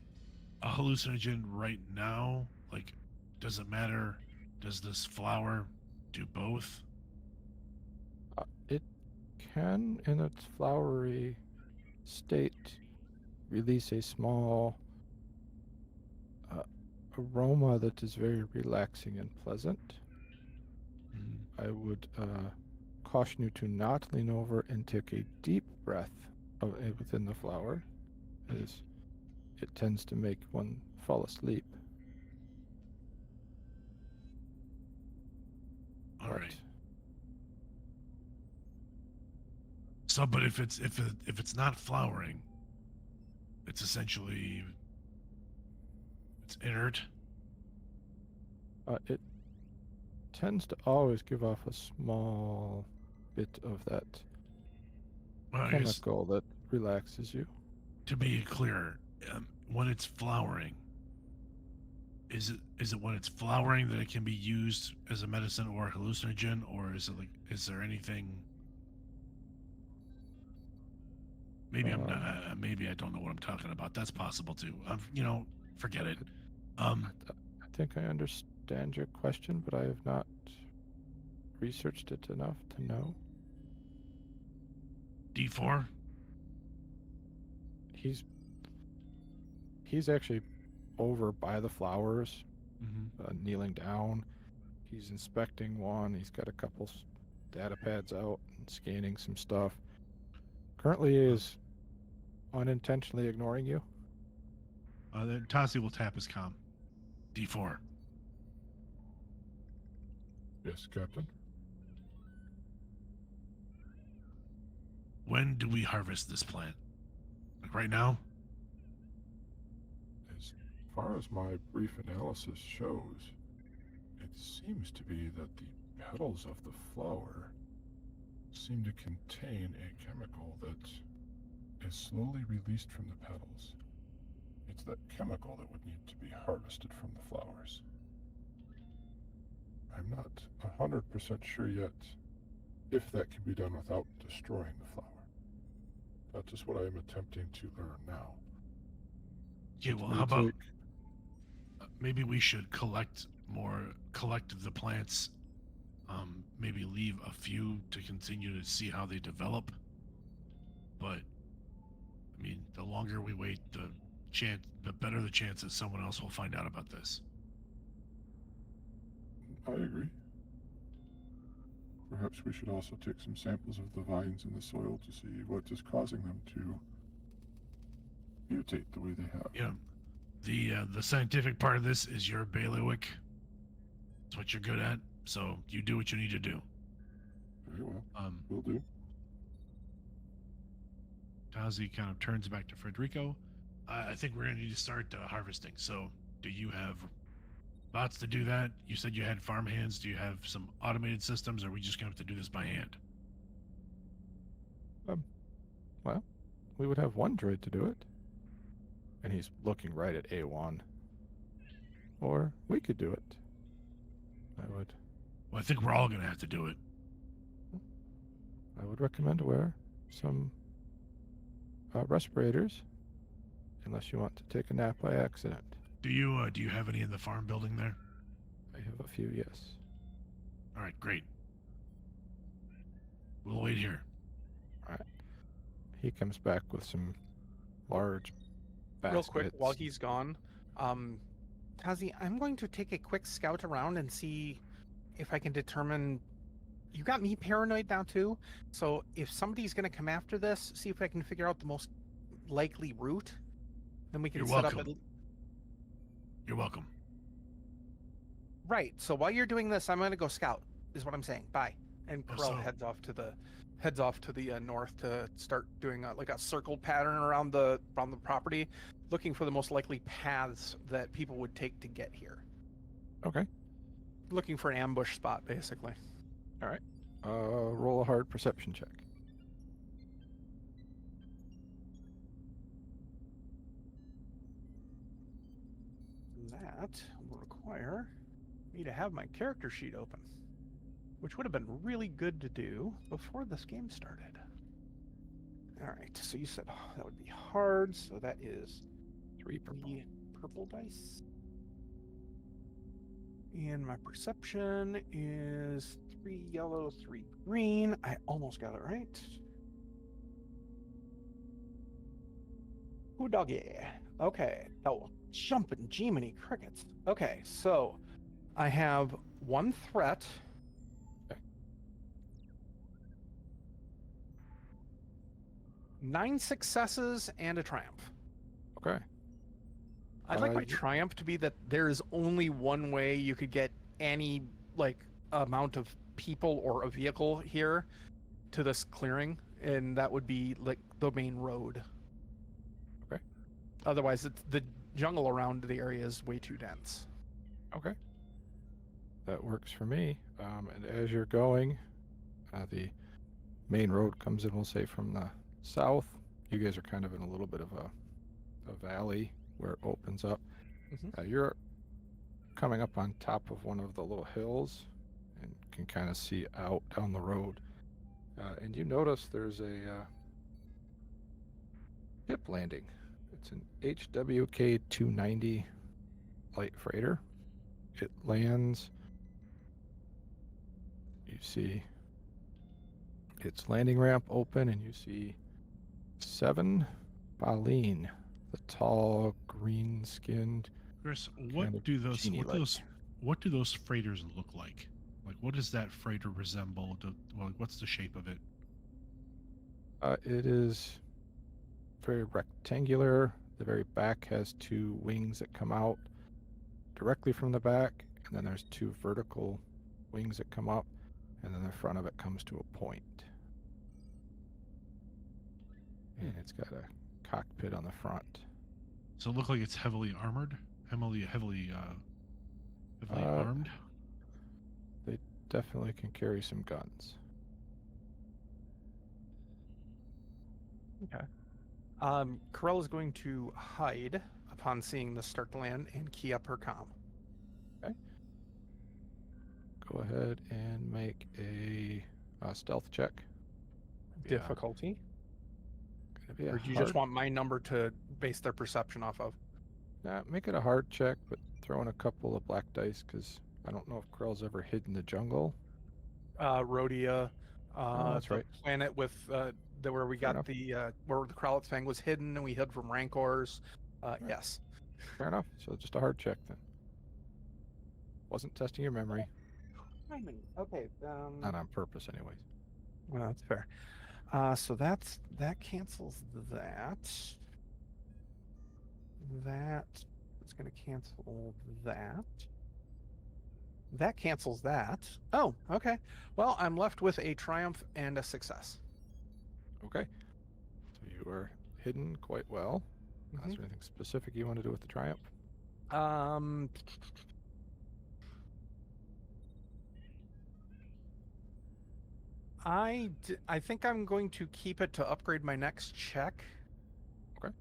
a hallucinogen right now? Like, does it matter? Does this flower do both? It can, in its flowery state, release a small aroma that is very relaxing and pleasant. Mm-hmm. I would caution you to not lean over and take a deep breath within the flower, as it tends to make one fall asleep. All right. So, but if it's not flowering, it's essentially it's inert. It tends to always give off a small bit of that Well, I guess, chemical that relaxes you. to be clear, when it's flowering, is it when it's flowering that it can be used as a medicine or a hallucinogen, or is there anything? Maybe I'm not. Maybe I don't know what I'm talking about. That's possible too. Forget it. I think I understand your question, but I have not researched it enough to know. D4. He's actually over by the flowers, Mm-hmm. kneeling down. He's inspecting one. He's got a couple data pads out and scanning some stuff. Currently, he is unintentionally ignoring you. Then Tassi will tap his comm. D4. Yes, Captain. when do we harvest this plant? Like right now? As far as my brief analysis shows, it seems to be that the petals of the flower seem to contain a chemical that is slowly released from the petals. It's that chemical that would need to be harvested from the flowers. I'm not 100% sure yet if that can be done without destroying the flower. That is what I am attempting to learn now. Yeah, well, how about maybe we should collect the plants, maybe leave a few to continue to see how they develop. But I mean, the longer we wait, the better the chance that someone else will find out about this. I agree. Perhaps we should also take some samples of the vines in the soil to see what is causing them to mutate the way they have. Yeah, the scientific part of this is your bailiwick. It's what you're good at, so you do what you need to do. Very well. Will do. Tazi kind of turns back to Federico. I think we're going to need to start harvesting. So, do you have bots to do that? You said you had farm hands. Do you have some automated systems, or are we just going to have to do this by hand? Well, we would have one droid to do it. And he's looking right at A1. Or we could do it. Well, I think we're all going to have to do it. I would recommend to wear some respirators, unless you want to take a nap by accident. Do you have any in the farm building there? I have a few, yes. All right, great. We'll wait here. All right. He comes back with some large baskets. Real quick, while he's gone, Tazi, I'm going to take a quick scout around and see if I can determine. You got me paranoid now too. So if somebody's going to come after this, see if I can figure out the most likely route. Then we can set up. You're welcome. Right. So while you're doing this, I'm going to go scout. Is what I'm saying. Bye. And Corell heads off to the north to start doing like a circle pattern around the property, looking for the most likely paths that people would take to get here. Okay. Looking for an ambush spot, basically. All right. Roll a hard perception check. That will require me to have my character sheet open, which would have been really good to do before this game started. All right, so you said that would be hard, so that is 3 purple dice. And my perception is 3 yellow, 3 green. I almost got it right. Ooh, doggy. Okay. Oh, jumping Jiminy crickets. Okay, so I have 1 threat. 9 successes and a triumph. Okay. I'd like my triumph to be that there is only one way you could get any amount of people or a vehicle here to this clearing, and that would be like the main road. Okay. Otherwise, the jungle around the area is way too dense. Okay. That works for me. And as you're going, the main road comes in, we'll say, from the south. You guys are kind of in a little bit of a valley where it opens up. Mm-hmm. You're coming up on top of one of the little hills and can kind of see out down the road. And you notice there's a ship landing. It's an HWK-290 light freighter. It lands. You see its landing ramp open, and you see 7 Baleen, the tall, green-skinned. Chris, what do those freighters look like? Like, what does that freighter resemble? What's the shape of it? It is very rectangular. The very back has 2 wings that come out directly from the back, and then there's 2 vertical wings that come up, and then the front of it comes to a point. and it's got a cockpit on the front. So it looks like it's heavily armored, heavily armed. They definitely can carry some guns. Okay. Corell is going to hide upon seeing this start to land and key up her comm. Okay. Go ahead and make a stealth check. Yeah. Difficulty? Gonna be Or do you just want my number to base their perception off of? Make it a hard check, but throw in a couple of black dice because I don't know if Corell's ever hid in the jungle. Rhodia, that's the right. planet with where we Fair got enough. the where the Krowlet's Fang was hidden and we hid from Rancors. Yes. Fair enough. So just a hard check then. Wasn't testing your memory. Okay. Not on purpose, anyways. Well, that's fair. So that cancels that. That is going to cancel that. That cancels that. Oh, okay. Well, I'm left with a triumph and a success. Okay. So you were hidden quite well. Is there anything specific you want to do with the triumph? I think I'm going to keep it to upgrade my next check. Okay.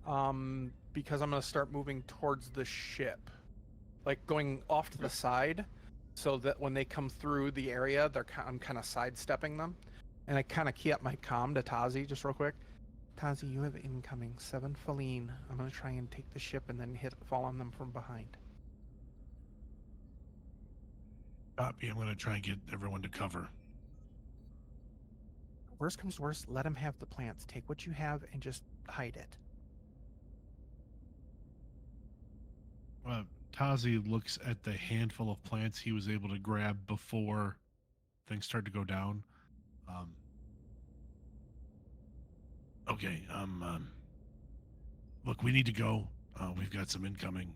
Because I'm going to start moving towards the ship, like going off to the side, so that when they come through the area, I'm kind of sidestepping them, and I kind of key up my comm to Tazi just real quick. Tazi, you have incoming 7 Feline. I'm going to try and take the ship and then fall on them from behind. Copy. I'm going to try and get everyone to cover. Worst comes to worst, let them have the plants. Take what you have and just hide it. Tazi looks at the handful of plants he was able to grab before things started to go down. Okay. Look, we need to go. We've got some incoming.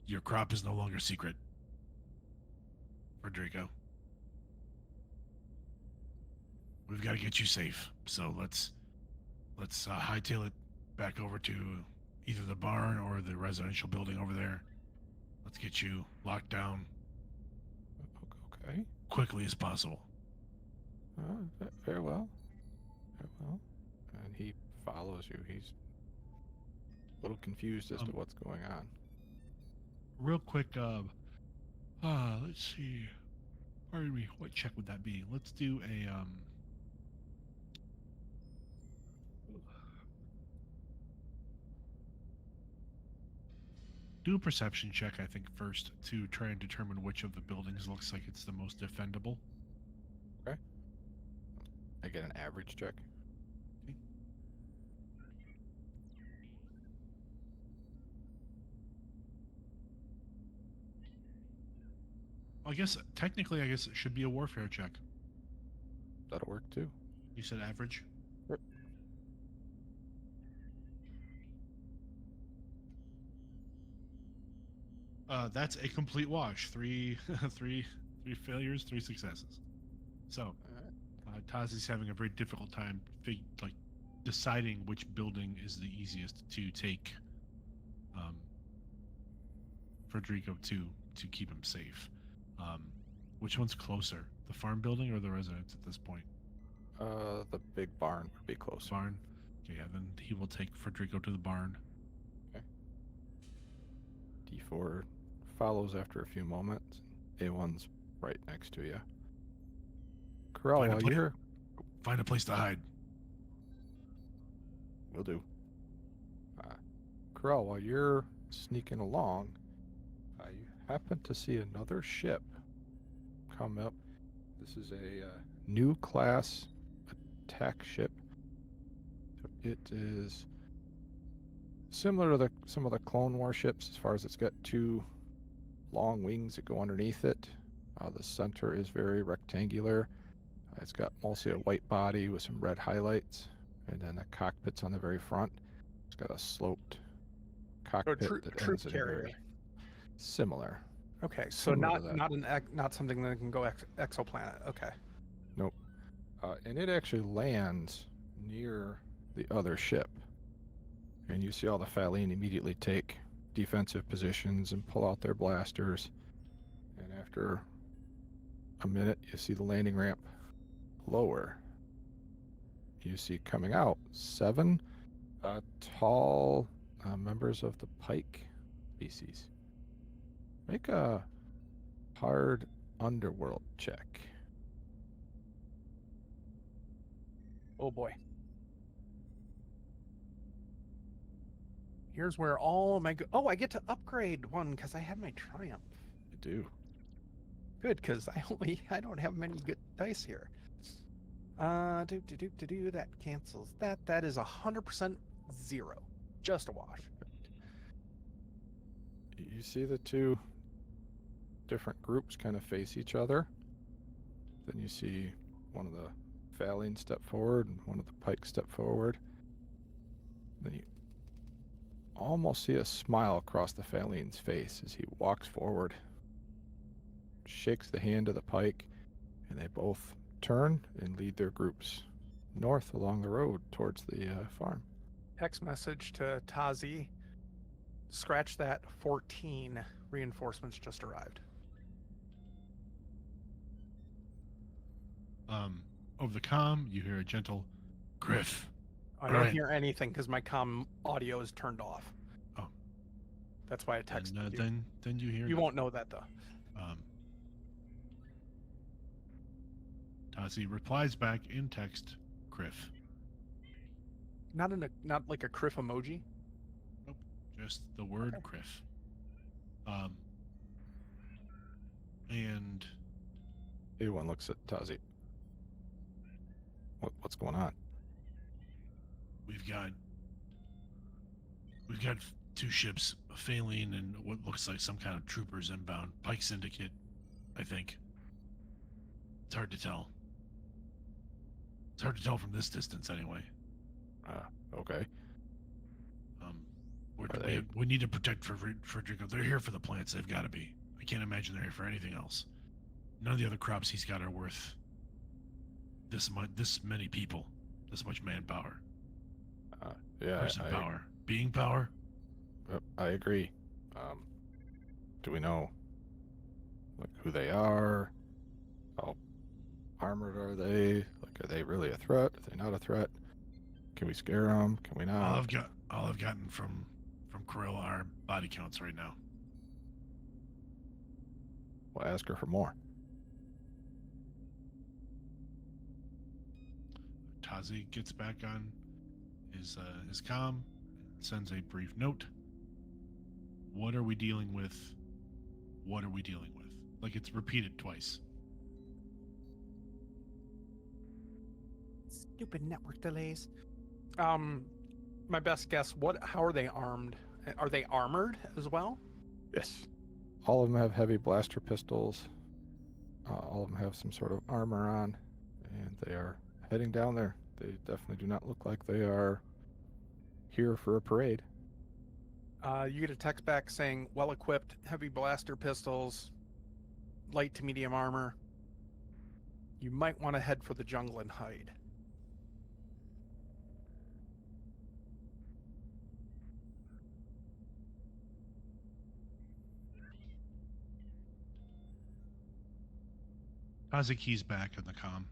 Your crop is no longer secret, Rodrigo. We've got to get you safe. So let's hightail it back over to either the barn or the residential building over there. Let's get you locked down. Okay. Quickly as possible. Very well. Very well. And he follows you. He's a little confused as to what's going on. Real quick, let's see. Pardon me, what check would that be? Let's do a do a perception check, I think, first to try and determine which of the buildings looks like it's the most defendable. Okay. I get an average check. Okay. I guess technically, it should be a warfare check. That'll work too. You said average. Yep. That's a complete wash. Three failures, 3 successes. So, Tazi's having a very difficult time deciding which building is the easiest to take Federico to keep him safe. Which one's closer, the farm building or the residence at this point? The big barn would be closer. Barn. Okay, yeah, then he will take Federico to the barn. Okay. D4 follows after a few moments. A1's right next to you. Corell, while you're here, find a place to hide. Will do. Corell, while you're sneaking along, you happen to see another ship come up. This is a new class attack ship. It is similar to some of the Clone War ships as far as it's got 2 long wings that go underneath it. The center is very rectangular. It's got mostly a white body with some red highlights, and then the cockpit's on the very front. It's got a sloped cockpit that ends in carrier. Similar. Okay, so Similar not something that can go exoplanet. Okay. Nope. And it actually lands near the other ship. And you see all the Faline immediately take defensive positions and pull out their blasters. And after a minute, you see the landing ramp lower. You see coming out 7 tall members of the pike species. Make a hard underworld check. Oh boy. Here's where all my oh, I get to upgrade one because I have my triumph. You do. Good, because I don't have many good dice here. That cancels that. That is 100% 0, just a wash. You see the 2 different groups kind of face each other. Then you see one of the Faline step forward and one of the pike step forward. Then you almost see a smile across the Faline's face as he walks forward, shakes the hand of the pike, and they both turn and lead their groups north along the road towards the farm. Text message to Tazi. Scratch that. 14 reinforcements just arrived. Over the comm, you hear a gentle Griff. I don't hear anything because my comm audio is turned off. Oh. That's why I texted you. Then you hear. You won't know that though. Tazi replies back in text, Griff. Not like a Criff emoji. Nope, just the word Okay. Griff. And Everyone looks at Tazi. What's going on? we've got 2 ships, a Faline and what looks like some kind of troopers inbound. Pike Syndicate, I think. It's hard to tell. It's hard to tell from this distance, anyway. Okay. We need to protect Frederico. They're here for the plants. They've got to be. I can't imagine they're here for anything else. None of the other crops he's got are worth this many people, this much manpower. Yeah, Person power, being power. I agree. Do we know who they are? How armored are they? Are they really a threat? Are they not a threat? Can we scare them? Can we not? All I've gotten from Krill are body counts right now. We'll ask her for more. Tazi gets back on his comm, sends a brief note. What are we dealing with? What are we dealing with? Like it's repeated twice. Stupid network delays. My best guess. How are they armed? Are they armored as well? Yes. All of them have heavy blaster pistols. All of them have some sort of armor on, and they are heading down there. They definitely do not look like they are here for a parade. You get a text back saying, well equipped, heavy blaster pistols, light to medium armor. You might want to head for the jungle and hide. Tazi keys back on the comm.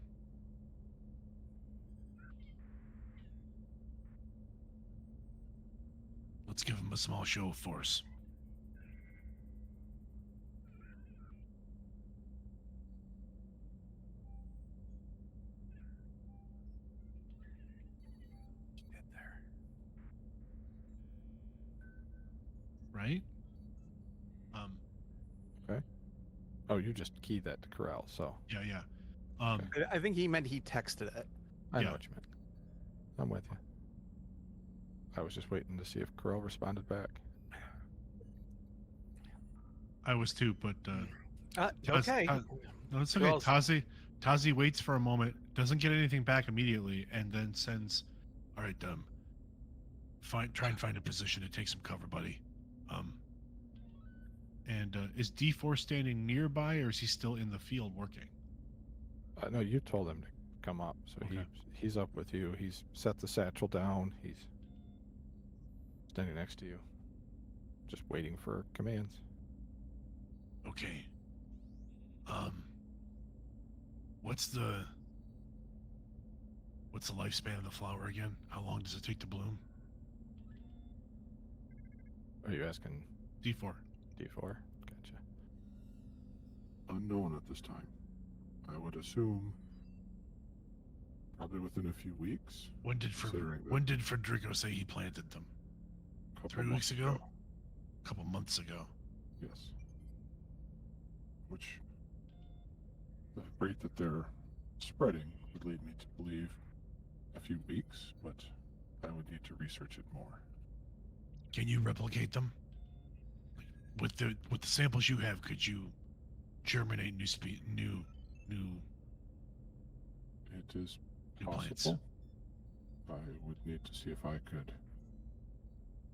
Let's give him a small show of force. Get there. Right? Okay. Oh, you just keyed that to corral, so Yeah. I think he meant he texted it. I know Yeah. what you meant. I'm with you. I was just waiting to see if Corral responded back. I was too, but Okay. no, it's okay. Well, Tazi waits for a moment, doesn't get anything back immediately, and then sends, "All right, try and find a position to take some cover, buddy." And is D4 standing nearby, or is he still in the field working? No, you told him to come up. So Okay. he's up with you. He's set the satchel down. He's standing next to you, just waiting for commands. Okay. What's the lifespan of the flower again? How long does it take to bloom? Are you asking D4. D4? Gotcha. Unknown at this time. I would assume probably within a few weeks. When did Federico say he planted them? A couple 3 months weeks ago? A couple months ago. Yes. Which the rate that they're spreading would lead me to believe a few weeks, but I would need to research it more. Can you replicate them? With the samples you have, could you germinate new It is plants? possible. I would need to see if I could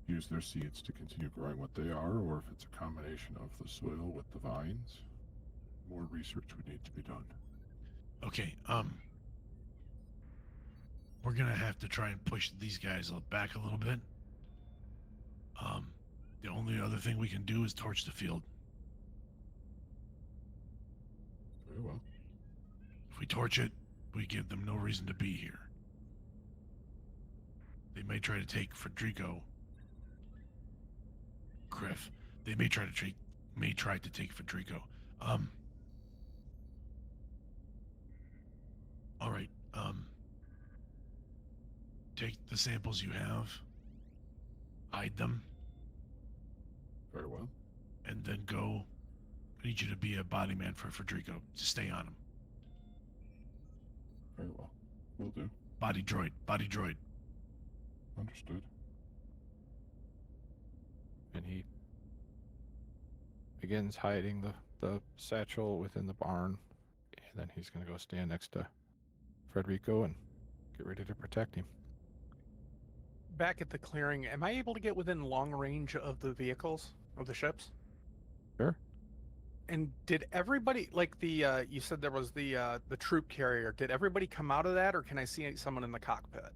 use their seeds to continue growing what they are, or if it's a combination of the soil with the vines. More research would need to be done. Okay, we're gonna have to try and push these guys back a little bit. The only other thing we can do is torch the field. Very well. If we torch it, we give them no reason to be here. They may try to take Federico. Griff. They may try to take Federico. All right. Take the samples you have, hide them, Very well. and then go. I need you to be a body man for Federico to stay on him. Very well. Will do. Body droid. Understood. And he begins hiding the satchel within the barn, and then he's going to go stand next to Federico and get ready to protect him. Back at the clearing, am I able to get within long range of the vehicles, of the ships? Sure. And did everybody, like you said there was the troop carrier, did everybody come out of that, or can I see someone in the cockpit?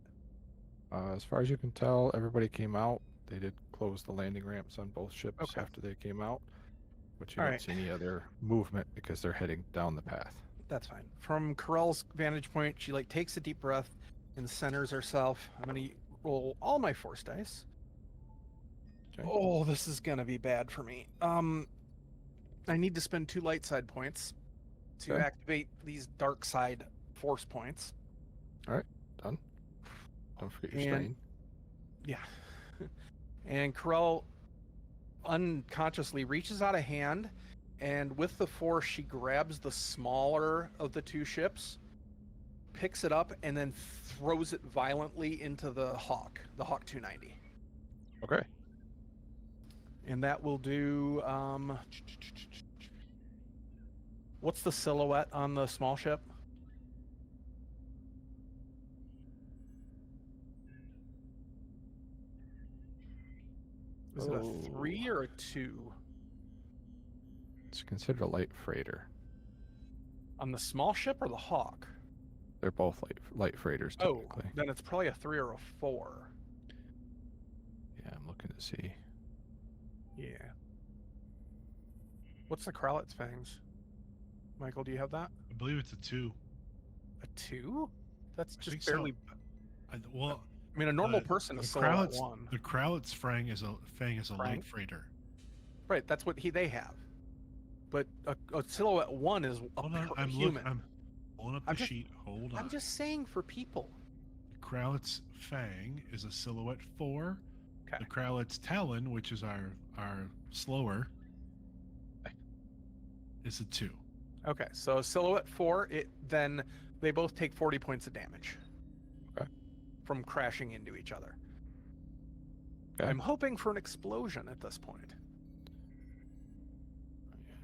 As far as you can tell, everybody came out. They did close the landing ramps on both ships Okay. after they came out, but you All don't right. see any other movement because they're heading down the path. That's fine. From Corell's vantage point, she takes a deep breath and centers herself. I'm gonna roll all my force dice. Okay. Oh, this is gonna be bad for me. I need to spend 2 light side points to Okay. activate these dark side force points. All right, done. Don't forget your And- strain. Yeah. And Corell unconsciously reaches out a hand, and with the force, she grabs the smaller of the 2 ships, picks it up, and then throws it violently into the Hawk 290. Okay. And that will do. What's the silhouette on the small ship? Is it a 3 or a 2? It's considered a light freighter. On the small ship or the Hawk? They're both light freighters technically. Oh, then it's probably a 3 or a 4. Yeah, I'm looking to see. Yeah. What's the Kralit's fangs? Michael, do you have that? I believe it's a 2. A 2? That's I just think so. barely. Well, I mean, a normal person is silhouette 1. The Kralit's fang is a Fang? light freighter. Right, that's what they have. But a silhouette 1 is a Hold on, I'm human. I'm pulling up I'm the just- sheet. Hold on. I'm just saying for people. The Kralit's fang is a silhouette 4. Okay. The Kralit's talon, which is our slower, is a 2. Okay, so silhouette 4, then they both take 40 points of damage. Okay. From crashing into each other. Okay. I'm hoping for an explosion at this point.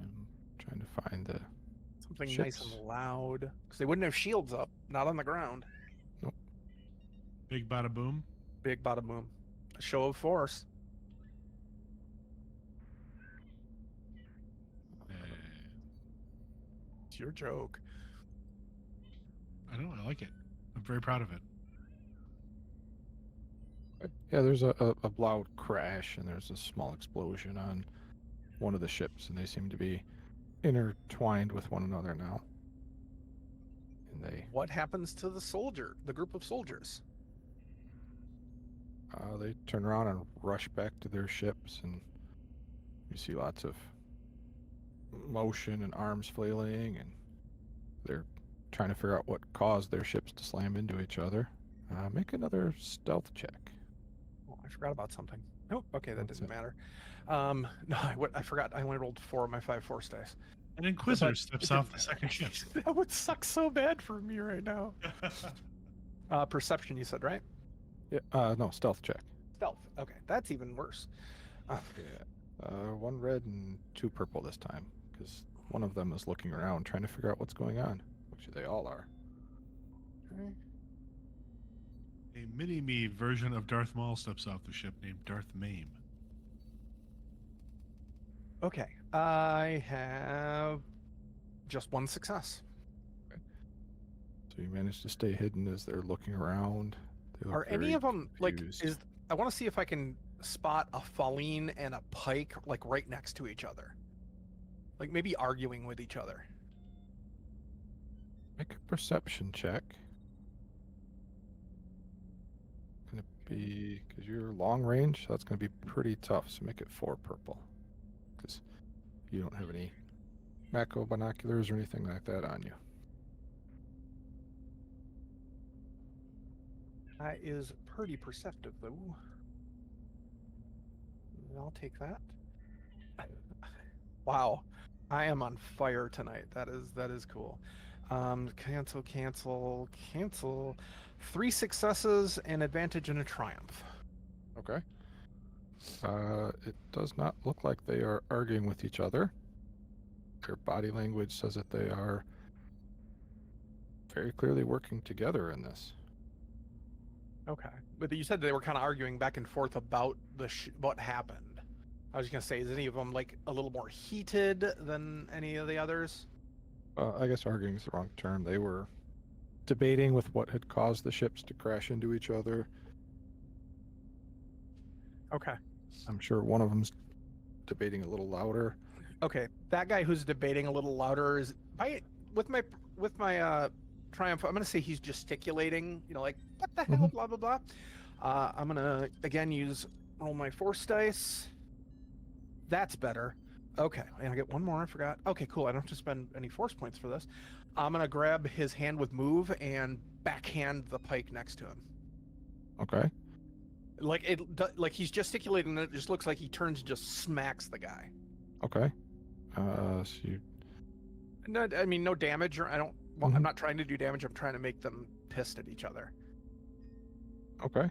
I'm trying to find the. Something nice Ships. and loud. Because they wouldn't have shields up, not on the ground. Big bada boom. Big bada boom. A show of force. It's your joke. I know. I like it. I'm very proud of it. Yeah, there's a loud crash and there's a small explosion on one of the ships, and they seem to be intertwined with one another now. And What happens to the group of soldiers? they turn around and rush back to their ships, and you see lots of motion and arms flailing, and they're trying to figure out what caused their ships to slam into each other. Make another stealth check. Oh, I forgot about something. Nope. Okay, that That's doesn't it. matter. No, I forgot. I only rolled 4 of my 5 force dice. An Inquisitor But steps it off didn't the matter. second ship. That would suck so bad for me right now. Perception, you said, right? Yeah, no, stealth check. Stealth. Okay, that's even worse. Yeah. 1 red and 2 purple this time, because one of them is looking around trying to figure out what's going on, which they all are. Okay. A mini-me version of Darth Maul steps off the ship named Darth Maim. Okay, I have just 1 success. So you manage to stay hidden as they're looking around. They look Are any very of them confused. I want to see if I can spot a Faline and a Pike like right next to each other, like maybe arguing with each other. Make a perception check. Gonna be, because you're long range, so that's gonna be pretty tough. So make it 4 purple, because you don't have any macro binoculars or anything like that on you. That is pretty perceptive, though. I'll take that. Wow, I am on fire tonight. That is cool. Cancel. 3 successes, an advantage, and a triumph. Okay. It does not look like they are arguing with each other. Their body language says that they are very clearly working together in this. Okay, but you said they were kind of arguing back and forth about what happened. I was just gonna say, is any of them like a little more heated than any of the others? I guess arguing is the wrong term. They were debating with what had caused the ships to crash into each other. Okay. I'm sure one of them's debating a little louder. Okay, that guy who's debating a little louder is with my triumph. I'm gonna say he's gesticulating. You know, like what the hell, blah blah blah. I'm gonna again roll my force dice. That's better. Okay, and I get 1 more. I forgot. Okay, cool. I don't have to spend any force points for this. I'm gonna grab his hand with move and backhand the Pike next to him. Okay. Like he's gesticulating, and it just looks like he turns and just smacks the guy. Okay. So you... No, I mean no damage, or I don't. Well, I'm not trying to do damage. I'm trying to make them pissed at each other. Okay.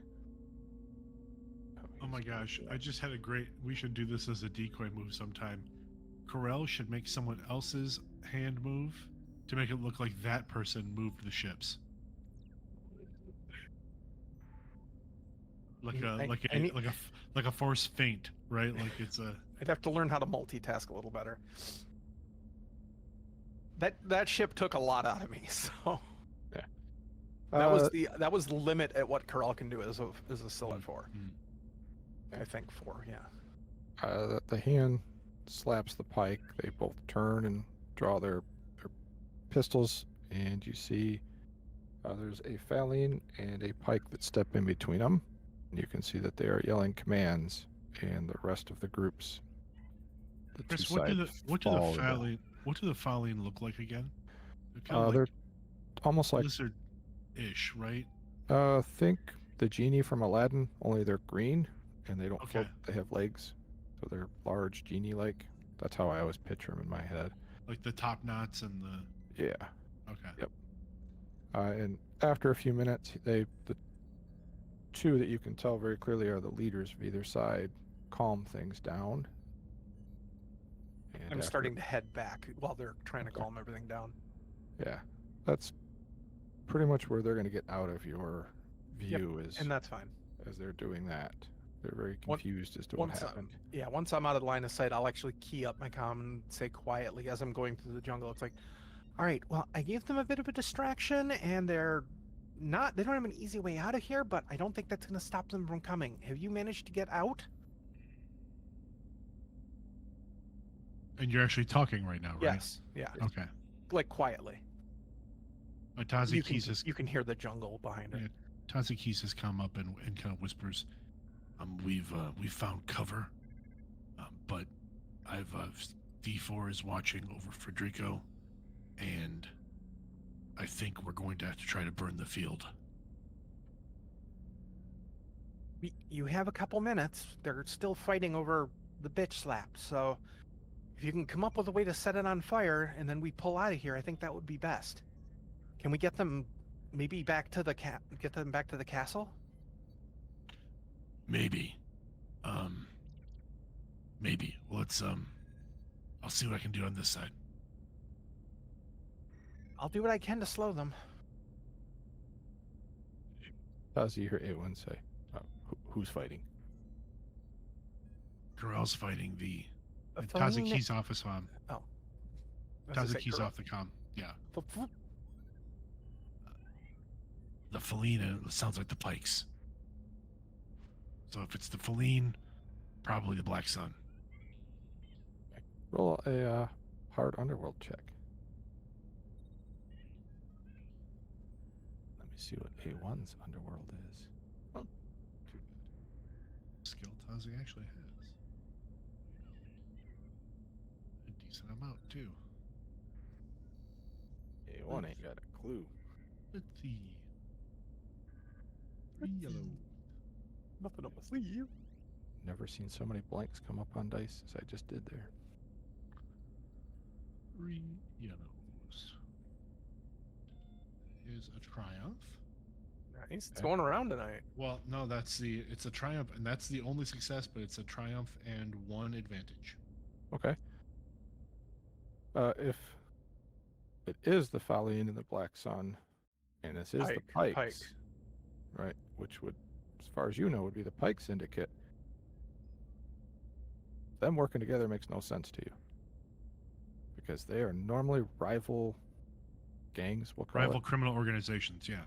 Oh my gosh, I just had a great... We should do this as a decoy move sometime. Corel should make someone else's hand move to make it look like that person moved the ships. Like a force feint, right? Like it's a... I'd have to learn how to multitask a little better. That ship took a lot out of me, so yeah. That was the limit at what Corel can do as a Scylla 4. I think 4, yeah. The hand slaps the Pike. They both turn and draw their pistols, and you see there's a Faline and a Pike that step in between them. And you can see that they are yelling commands, and the rest of the groups. Chris, what do the Faline look like again? They're almost like lizard-ish, right? Think the genie from Aladdin, only they're green and they don't float. They have legs, so they're large genie-like. That's how I always picture them in my head. Like the top knots and the... Yeah. Okay. Yep. And after a few minutes, the 2 that you can tell very clearly are the leaders of either side calm things down. And I'm starting to head back while they're trying to calm everything down. Yeah, that's pretty much where they're going to get out of your view, and that's fine. As they're doing that. They're very confused as to what happened. Once I'm out of line of sight, I'll actually key up my comm and say quietly as I'm going through the jungle. It's like, All right. Well, I gave them a bit of a distraction, and they don't have an easy way out of here, but I don't think that's going to stop them from coming. Have you managed to get out? And you're actually talking right now, right? Yes. Yeah. Okay. Like quietly. Tazikis has You can hear the jungle behind her. yeah, Tazikis has come up and kind of whispers, we've found cover, but I've D4 is watching over Federico, and I think we're going to have to try to burn the field. You have a couple minutes. They're still fighting over the bitch slap, so if you can come up with a way to set it on fire and then we pull out of here, I think that would be best. Can we get them maybe back to the castle? Maybe. Maybe. Well, I'll see what I can do on this side. I'll do what I can to slow them. Tazi, you hear A1 say, who's fighting? Corell's fighting the Feline- Tazikis off his comm. Oh. I was gonna say, Tazikis Corel. off the comm. Yeah. The- The Feline sounds like the Pikes. So if it's the Feline, probably the Black Sun. Roll a hard underworld check. Let me see what A1's underworld is. Oh, too bad. Skill Tazi actually has a decent amount too. A1 ain't got a clue. Let's see. 3 yellow. Nothing up my sleeve. Never seen so many blanks come up on dice as I just did there. 3 yellows. Is a triumph. Nice. It's going around tonight. Well, no, it's a triumph, and that's the only success, but it's a triumph and 1 advantage. Okay. If it is the Faline and the Black Sun, and this is the Pikes, right, which would, as far as you know, would be the Pike Syndicate, them working together makes no sense to you. Because they are normally rival gangs, we'll call Rival it. criminal organizations, yeah.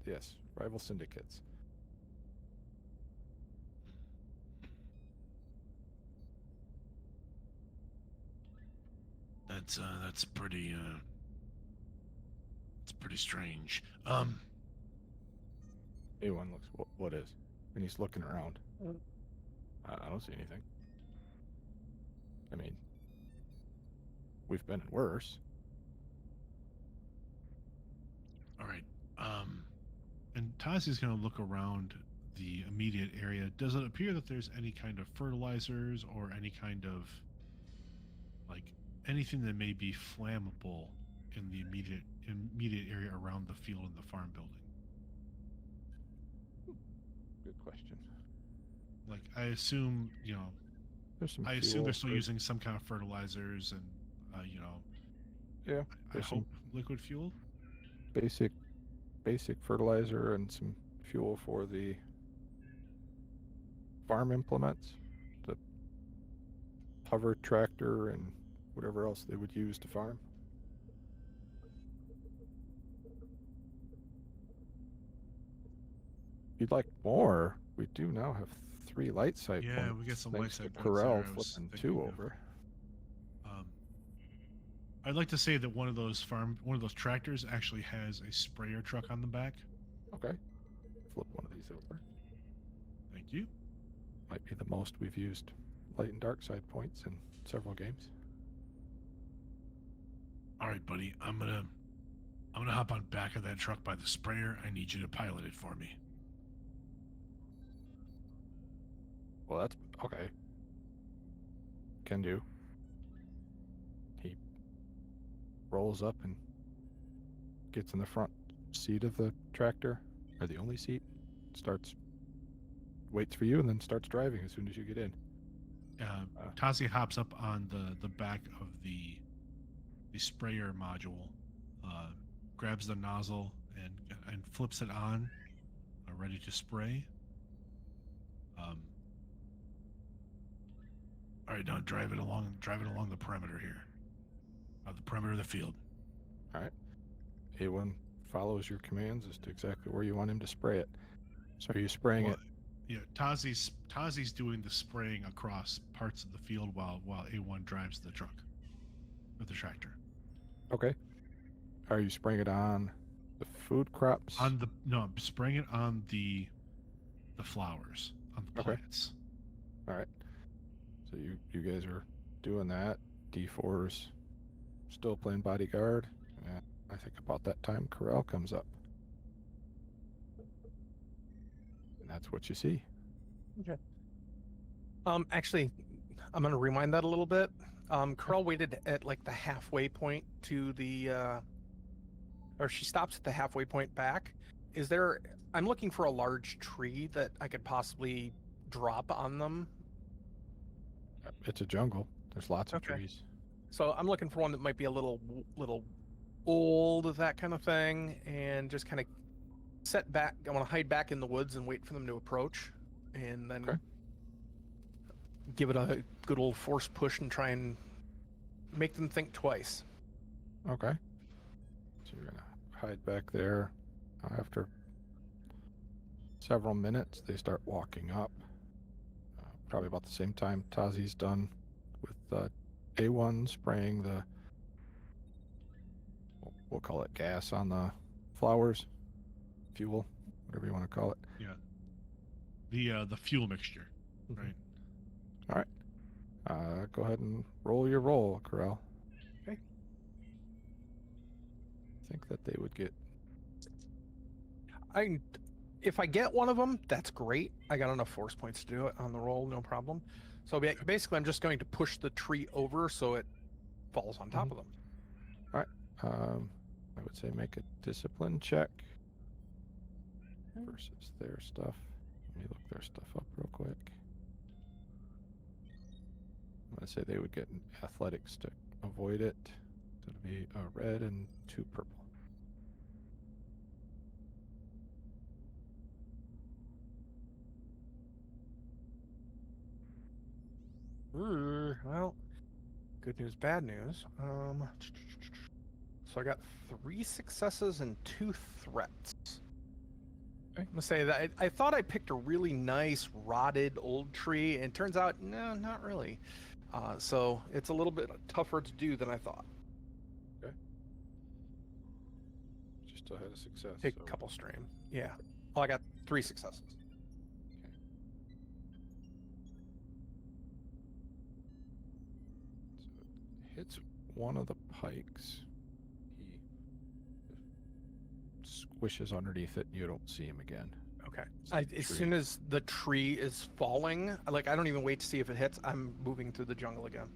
Yes, rival syndicates. That's pretty it's pretty strange. A1 looks, what is? And he's looking around. I don't see anything. I mean, we've been in worse. All right. And Tazi's going to look around the immediate area. Does it appear that there's any kind of fertilizers or any kind of anything that may be flammable in the immediate area around the field and the farm building? Good question. I assume, There's some I assume they're still fuel using some kind of fertilizers and, Yeah, I there's some hope liquid fuel. basic fertilizer and some fuel for the farm implements, the hover tractor and whatever else they would use to farm. If you'd like more, we do now have 3 light sight points. Yeah, we get some light thanks sight to points there, Corel I was flipping thinking 2 of. over. I'd like to say that one of those tractors actually has a sprayer truck on the back. Okay. Flip one of these over. Thank you. Might be the most we've used light and dark side points in several games. All right, buddy. I'm gonna hop on back of that truck by the sprayer. I need you to pilot it for me. Well, that's okay. Can do. He rolls up and gets in the front seat of the tractor, or the only seat, waits for you, and then starts driving as soon as you get in. Tazi hops up on the back of the sprayer module, grabs the nozzle and flips it on, ready to spray. All right, now drive it along the perimeter here, the perimeter of the field. A1 follows your commands as to exactly where you want him to spray it. So are you spraying Well, it? yeah, Tazi's doing the spraying across parts of the field while A1 drives the truck with the tractor. Okay. Are you spraying it on the food crops? I'm spraying it on the flowers, on the Okay. plants. All right. So you guys are doing that. D4's still playing bodyguard. And I think about that time Corral comes up. And that's what you see. Okay. Actually, I'm going to rewind that a little bit. Carl waited at like the halfway point to the, or she stops at the halfway point back. I'm looking for a large tree that I could possibly drop on them. It's a jungle. There's lots of Okay. trees. So I'm looking for one that might be a little old, that kind of thing, and just kind of set back. I want to hide back in the woods and wait for them to approach, and then Okay. give it a good old force push and try and make them think twice. Okay. So you're going to hide back there. After several minutes, they start walking up. Probably about the same time Tazi's done with A1 spraying the, we'll call it gas on the flowers, fuel, whatever you want to call it. Yeah. The fuel mixture, Mhm. right? All right. Go ahead and roll your roll, Corral. Okay. I think that they would get. If I get one of them, that's great. I got enough force points to do it on the roll, no problem. So basically, I'm just going to push the tree over so it falls on top of them. All right. I would say make a discipline check versus their stuff. Let me look their stuff up real quick. I'm going to say they would get an athletics to avoid it. So it'll be a red and 2 purple. Well, good news, bad news. So I got 3 successes and 2 threats. Okay. I'm gonna say that I thought I picked a really nice rotted old tree, and it turns out no, not really. So it's a little bit tougher to do than I thought. Okay. Just still had a success. Take so- a couple stream. Yeah. Well, I got 3 successes. So it hits one of the pikes. He squishes underneath it, and you don't see him again. Okay. It's the As tree. soon as the tree is falling, I don't even wait to see if it hits. I'm moving through the jungle again.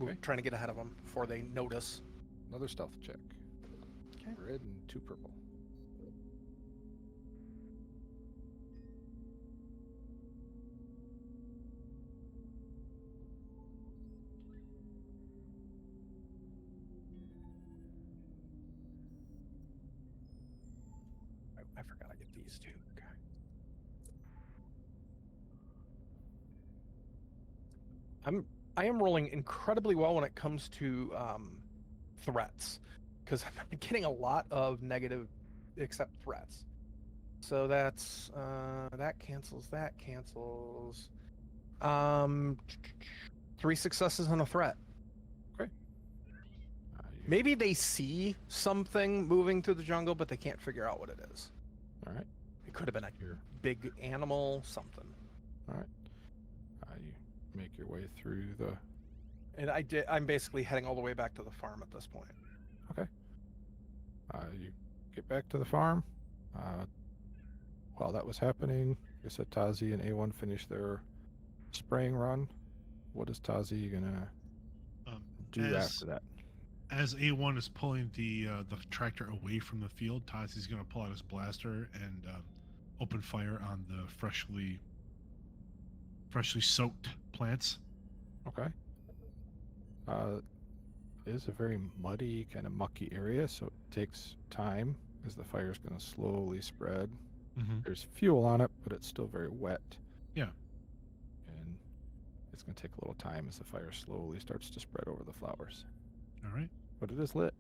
Okay. Trying to get ahead of them before they notice. Another stealth check. Okay. Red and 2 purple. I forgot I get these two. Okay. I am rolling incredibly well when it comes to threats, because I'm getting a lot of negative except threats. So that's that cancels. 3 successes and a threat. Maybe they see something moving through the jungle, but they can't figure out what it is. All right. It could have been a Here. big animal, something. All right. You make your way through the. And I'm basically heading all the way back to the farm at this point. Okay. You get back to the farm. While that was happening, I said Tazi and A1 finished their spraying run. What is Tazi gonna do after that? As A1 is pulling the tractor away from the field, Tazi's going to pull out his blaster and open fire on the freshly soaked plants. Okay. It is a very muddy, kind of mucky area, so it takes time as the fire's going to slowly spread. Mm-hmm. There's fuel on it, but it's still very wet. Yeah. And it's going to take a little time as the fire slowly starts to spread over the flowers. All right. But it is lit.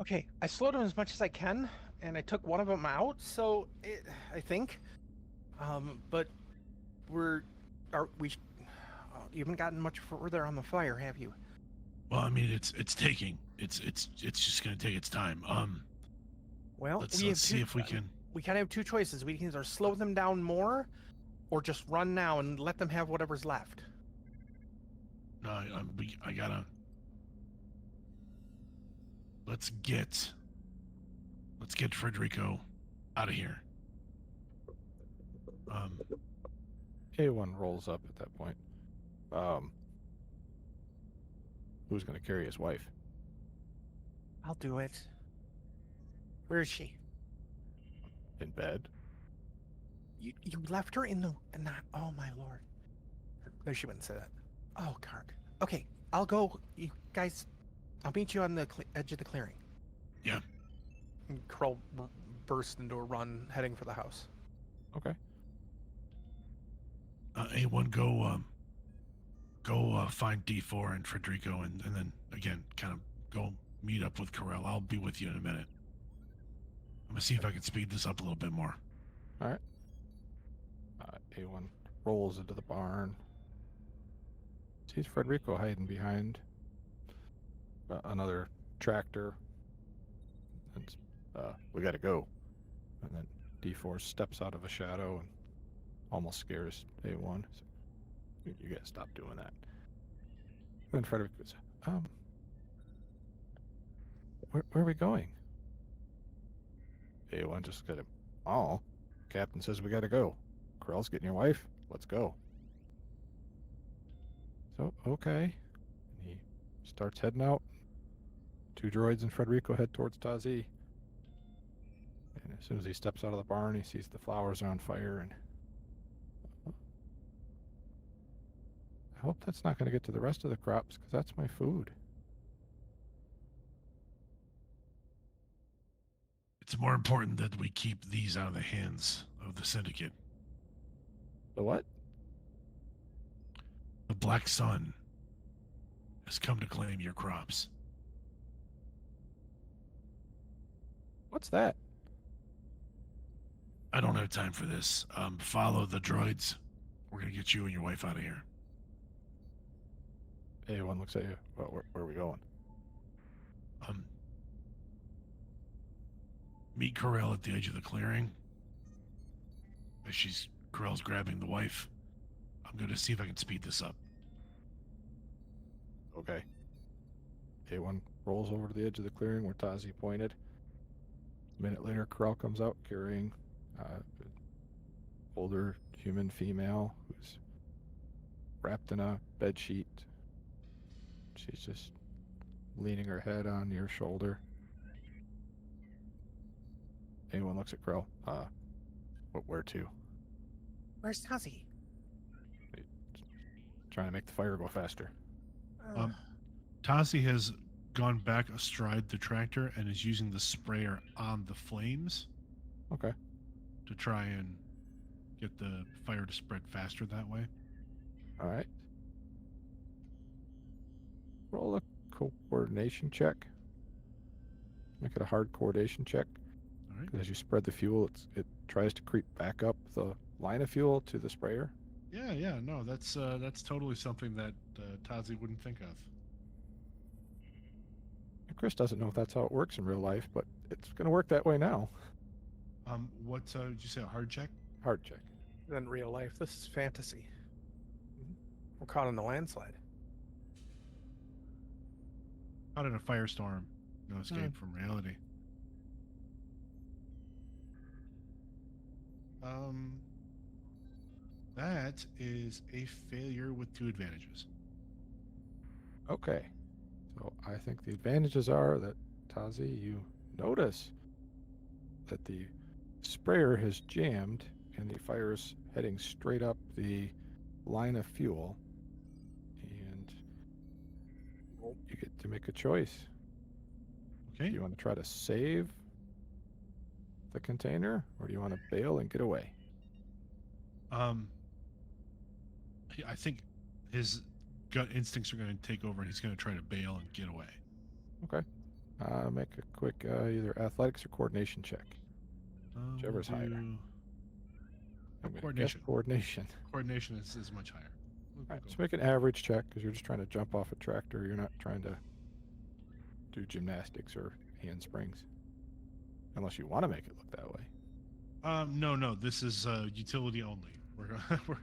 Okay, I slowed them as much as I can, and I took one of them out. So I think, but we you haven't gotten much further on the fire, have you? Well, I mean, it's just gonna take its time. Well, Let's we have see if we can. We kind of have two choices. We can either slow them down more, or just run now and let them have whatever's left. No, I gotta. Let's get Federico out of here. A1 rolls up at that point. Who's going to carry his wife? I'll do it. Where is she? In bed? You left her in the oh my lord. No, she wouldn't say that. Oh, Kark. Okay, I'll go. You guys, I'll meet you on the edge of the clearing. Yeah. And Kroll burst into a run, heading for the house. Okay. A1, go find D4 and Federico, and then again, kind of go meet up with Carell. I'll be with you in a minute. I'm gonna see if I can speed this up a little bit more. All right. A1 rolls into the barn. Sees Federico hiding behind another tractor. And we got to go. And then D4 steps out of a shadow and almost scares A1. So, you gotta stop doing that. And then Frederick goes, where are we going? A1 just got him. Oh, Captain says we gotta go. Krell's getting your wife. Let's go. So, okay. And he starts heading out. Two droids and Federico head towards Tazi. And as soon as he steps out of the barn, he sees the flowers are on fire. And I hope that's not going to get to the rest of the crops, because that's my food. It's more important that we keep these out of the hands of the Syndicate. The what? The Black Sun has come to claim your crops. What's that? I don't have time for this. Follow the droids. We're gonna get you and your wife out of here. A1 looks at you. Well, where are we going? Meet Carell at the edge of the clearing. As Carell's grabbing the wife. I'm gonna see if I can speed this up. Okay. A1 rolls over to the edge of the clearing where Tazi pointed. A minute later, Carell comes out carrying older human female who's wrapped in a bed sheet. She's just leaning her head on your shoulder. A1 looks at Carell. Where to? Where's Tazi? Trying to make the fire go faster. Tazi has gone back astride the tractor and is using the sprayer on the flames. Okay. To try and get the fire to spread faster that way. All right. Roll a coordination check. Make it a hard coordination check. All right. Because as you spread the fuel, it tries to creep back up the line of fuel to the sprayer. Yeah. No, that's totally something that Tazi wouldn't think of. And Chris doesn't know if that's how it works in real life, but it's going to work that way now. What did you say? A hard check? Hard check. In real life, this is fantasy. We're caught in the landslide. Caught in a firestorm. No escape from reality. That is a failure with 2 advantages. Okay. So I think the advantages are that, Tazi, you notice that the sprayer has jammed and the fire's heading straight up the line of fuel. And you get to make a choice. Okay. Do you want to try to save the container, or do you want to bail and get away? I think his gut instincts are going to take over, and he's going to try to bail and get away. Okay. Make a quick either athletics or coordination check. Whichever's higher. I'm gonna guess Coordination. coordination. Coordination is much higher. We'll All right, go so make an average check because you're just trying to jump off a tractor. You're not trying to do gymnastics or handsprings. Unless you want to make it look that way. No. This is utility only. We're we're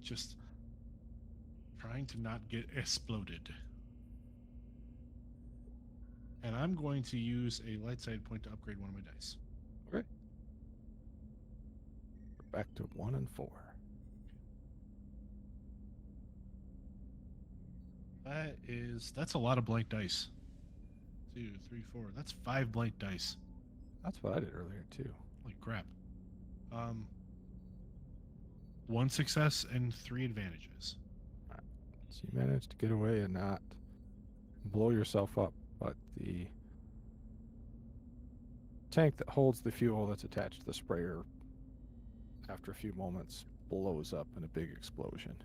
just trying to not get exploded. And I'm going to use a light side point to upgrade one of my dice. Okay. We're back to 1 and 4. That's a lot of blank dice. 2, 3, 4. That's 5 blank dice. That's what I did earlier too. Holy crap. 1 success and 3 advantages. So you managed to get away and not blow yourself up, but the tank that holds the fuel that's attached to the sprayer after a few moments blows up in a big explosion,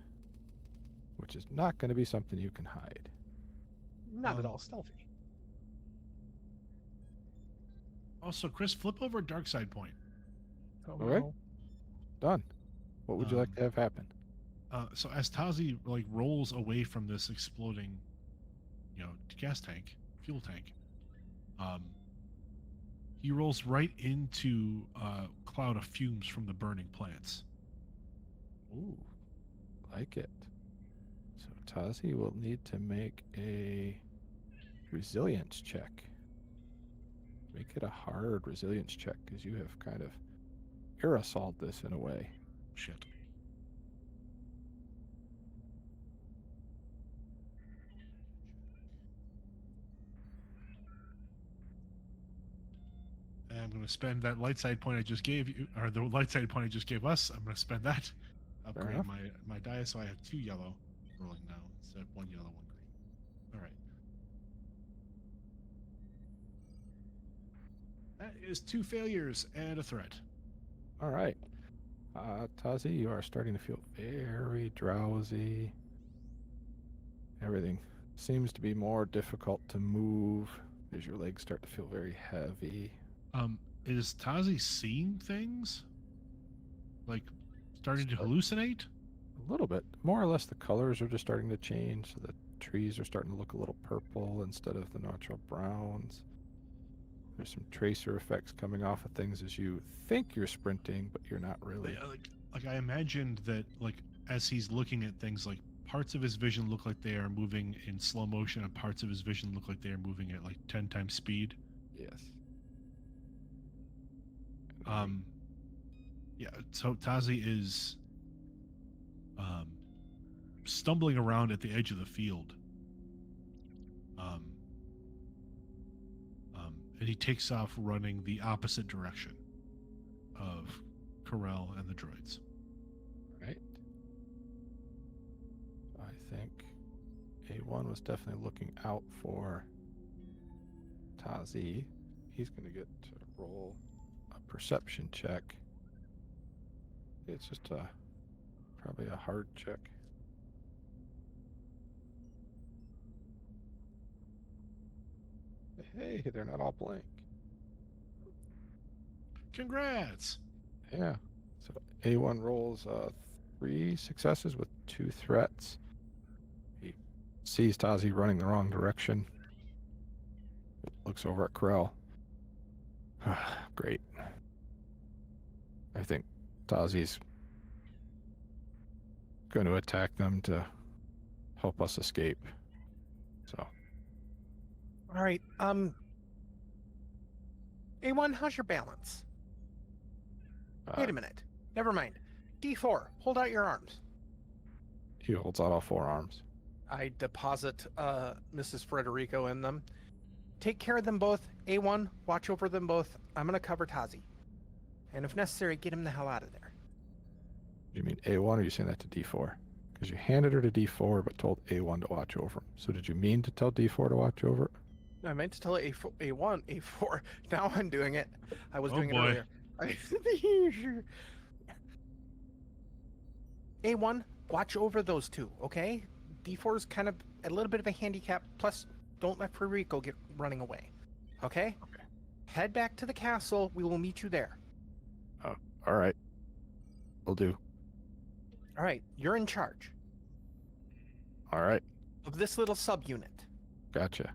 which is not going to be something you can hide. Not at all stealthy. Also, Chris, flip over dark side point. Oh, Okay. no. Done. What would you like to have happen? So as Tazi rolls away from this exploding, gas tank, fuel tank, he rolls right into a cloud of fumes from the burning plants. Ooh, like it. So Tazi will need to make a resilience check. Make it a hard resilience check because you have kind of aerosoled this in a way. Shit. And I'm going to spend that light side point I just gave you, or the light side point I just gave us. I'm going to spend that. Upgrade enough. my die, so I have 2 yellow rolling now instead of 1 yellow, 1 green. All right. That is 2 failures and a threat. All right. Tazi, you are starting to feel very drowsy. Everything seems to be more difficult to move as your legs start to feel very heavy. Is Tazi seeing things? Like starting to Start- hallucinate? A little bit. More or less the colors are just starting to change. So the trees are starting to look a little purple instead of the natural browns. There's some tracer effects coming off of things as you think you're sprinting, but you're not really. Like I imagined that as he's looking at things, parts of his vision look like they are moving in slow motion and parts of his vision look like they are moving at 10 times speed. Yes. Yeah, so Tazi is stumbling around at the edge of the field. And he takes off running the opposite direction of Corel and the droids. Right. I think A1 was definitely looking out for Tazi. He's going to get to roll a perception check. It's just probably a hard check. Hey, they're not all blank. Congrats! Yeah. So A1 rolls 3 successes with 2 threats. He sees Tazi running the wrong direction. Looks over at Krell. Great. I think Tazi's going to attack them to help us escape. So. All right. A1, how's your balance? Wait a minute. Never mind. D4, hold out your arms. He holds out all 4 arms. I deposit Mrs. Frederico in them. Take care of them both. A1, watch over them both. I'm going to cover Tazi. And if necessary, get him the hell out of there. You mean A1 or are you saying that to D4? Because you handed her to D4 but told A1 to watch over him. So did you mean to tell D4 to watch over it? I meant to tell A1, A4. Now I'm doing it. I was doing boy. it earlier. A1, watch over those 2, okay? D4 is kind of a little bit of a handicap. Plus, don't let Frederico get running away. Okay? Okay. Head back to the castle. We will meet you there. All right. Will do. All right, you're in charge All right. of this little subunit. Gotcha.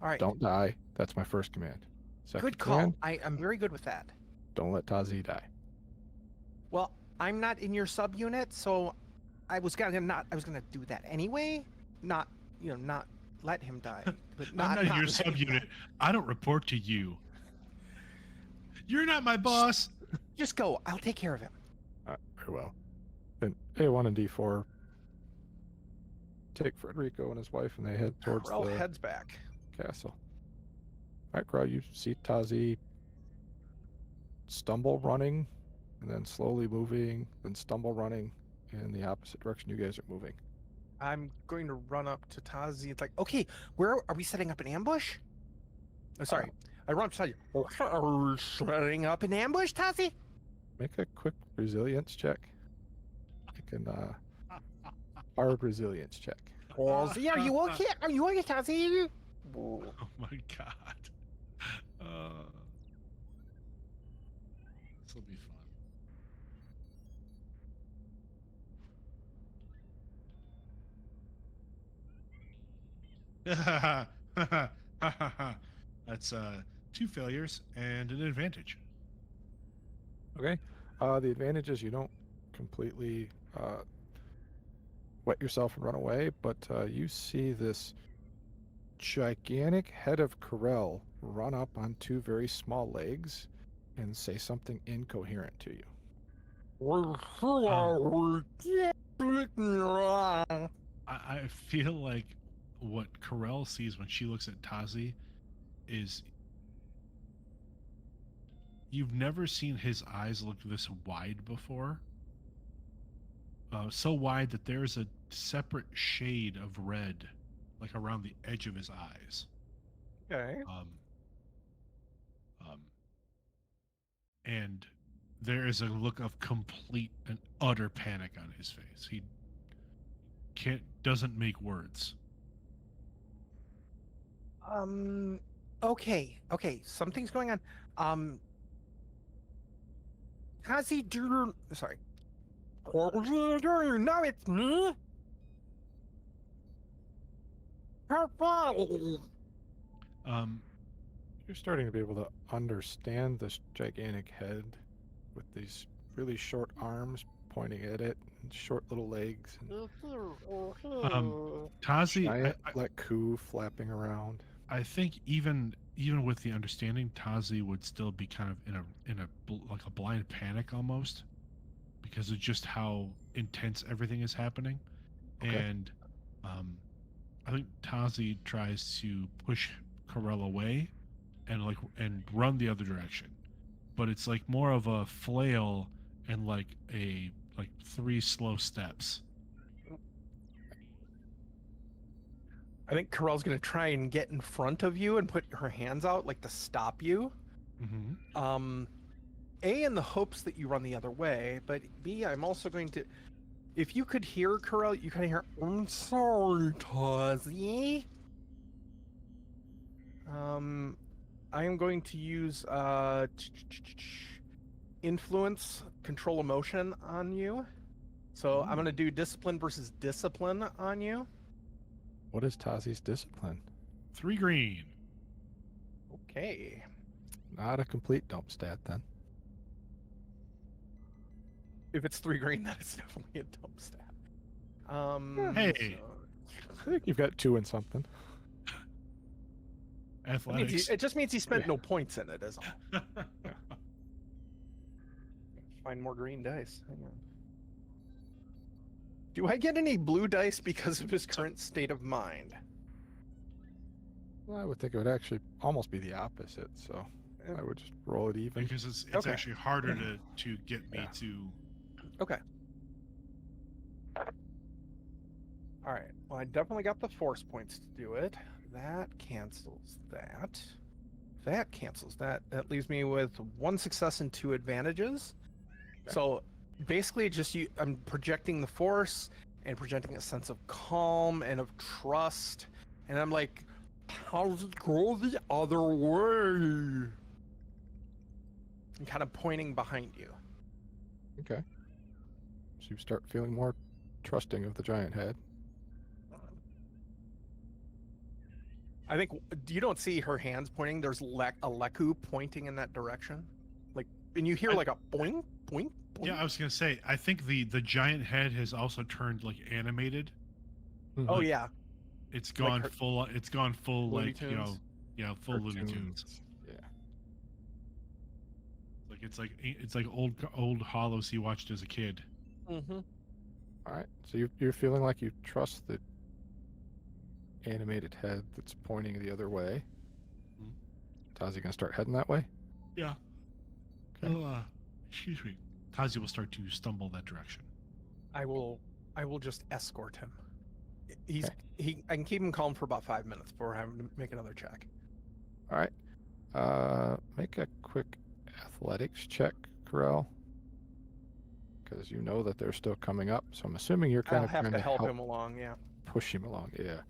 All right. Don't die. That's my first command. Second Good call. command, I'm very good with that. don't let Tazi die. Well, I'm not in your subunit, so I was gonna do that anyway. Not let him die. But I'm not your let him die. subunit. I don't report to you. You're not my boss. Just go. I'll take care of him. Very well. Then A1 and D4 take Federico and his wife, and they head towards Krell the heads back. castle. All right, Crow, you see Tazi stumble running, and then slowly moving, then stumble running in the opposite direction you guys are moving. I'm going to run up to Tazi. It's like, okay, where are we setting up an ambush? Oh, sorry. I run up to Tazi. Are we setting up an ambush, Tazi? Make a quick resilience check. Make an hard resilience check. Tazi, are you okay? Are you okay, Tazi? Oh my god. This will be fun. That's 2 failures and an advantage. Okay. The advantage is you don't completely wet yourself and run away, but you see this gigantic head of Corel run up on 2 very small legs and say something incoherent to you. I feel like what Corel sees when she looks at Tazi is you've never seen his eyes look this wide before. So wide that there's a separate shade of red, like around the edge of his eyes. Okay. And there is a look of complete and utter panic on his face. He doesn't make words. Okay. Something's going on. Tazi, sorry. No, it's me. Purple. You're starting to be able to understand this gigantic head with these really short arms pointing at it and short little legs and Tazi, giant like coup flapping around. I think even with the understanding, Tazi would still be kind of in a like a blind panic almost, because of just how intense everything is happening. Okay. And I think Tazi tries to push Corel away and run the other direction, but it's like more of a flail and like 3 slow steps. I think Corell's gonna try and get in front of you and put her hands out, like to stop you. Mm-hmm. A, in the hopes that you run the other way, but B, I'm also going to. If you could hear Corell, you kind of hear, "I'm sorry, Tazi." I am going to use influence, control emotion on you. So I'm going to do discipline versus discipline on you. What is Tazi's discipline? 3 green. Okay. Not a complete dump stat then. If it's 3 green, that is definitely a dump stat. Hey. I think you've got 2 and something. Athletics. It just means he spent no points in it, is all. Find more green dice. Hang on. Do I get any blue dice because of his current state of mind? Well, I would think it would actually almost be the opposite, so I would just roll it even. Because it's Okay. actually harder to get me to. Okay. All right. Well, I definitely got the force points to do it. That cancels that. That cancels that. That leaves me with 1 success and 2 advantages. Okay. So basically, I'm projecting the force and projecting a sense of calm and of trust. And I'm like, How's it go the other way? And kind of pointing behind you. Okay. So you start feeling more trusting of the giant head. I think you don't see her hands pointing. There's a leku pointing in that direction, like, and you hear like a boing, boing, boing. Yeah, I was gonna say. I think the giant head has also turned like animated. Oh Like, yeah, it's gone her- full. It's gone full Looney like Tunes? yeah, full Looney Tunes. Yeah. It's like old hollows he watched as a kid. Mm-hmm. All right. So you're feeling like you trust the animated head that's pointing the other way. Mhm. Tazi gonna start heading that way? Yeah. Okay. Oh, excuse me. Tazi will start to stumble that direction. I will just escort him. He's Okay. I can keep him calm for about 5 minutes before having to make another check. All right. Make a quick athletics check, Corel. Because you know that they're still coming up. So I'm assuming you're kind I'll of have trying to to help him along. Yeah. push him along. Yeah.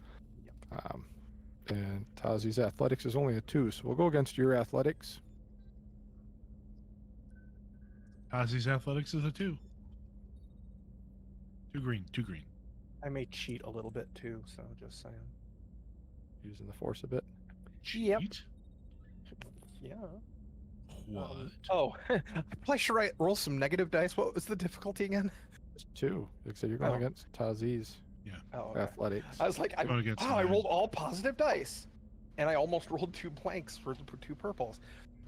And Tazi's athletics is only a 2, so we'll go against your athletics. Tazi's athletics is a 2. 2 green. 2 green. I may cheat a little bit too, so just saying. Using the force a bit. Yep. Cheat? Yeah. What? I probably should roll some negative dice. What was the difficulty again? Just 2. Like I said, you're going Oh. against Tazi's Oh, okay. athletics. I was like, Going against I mine. rolled all positive dice, and I almost rolled 2 blanks for 2 purples.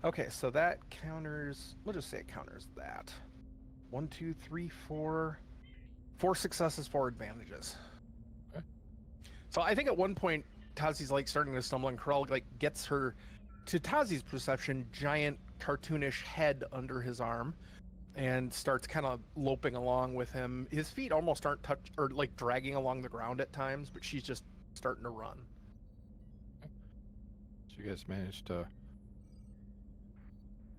Okay, so that counters. We'll just say it counters that. 1, 2, 3, 4. 4 successes, 4 advantages. Okay. So I think at one point Tazi's like starting to stumble, and Corel like gets her, to Tazi's perception, giant cartoonish head under his arm, and starts kind of loping along with him. His feet almost aren't touch or like dragging along the ground at times, but she's just starting to run. So you guys managed to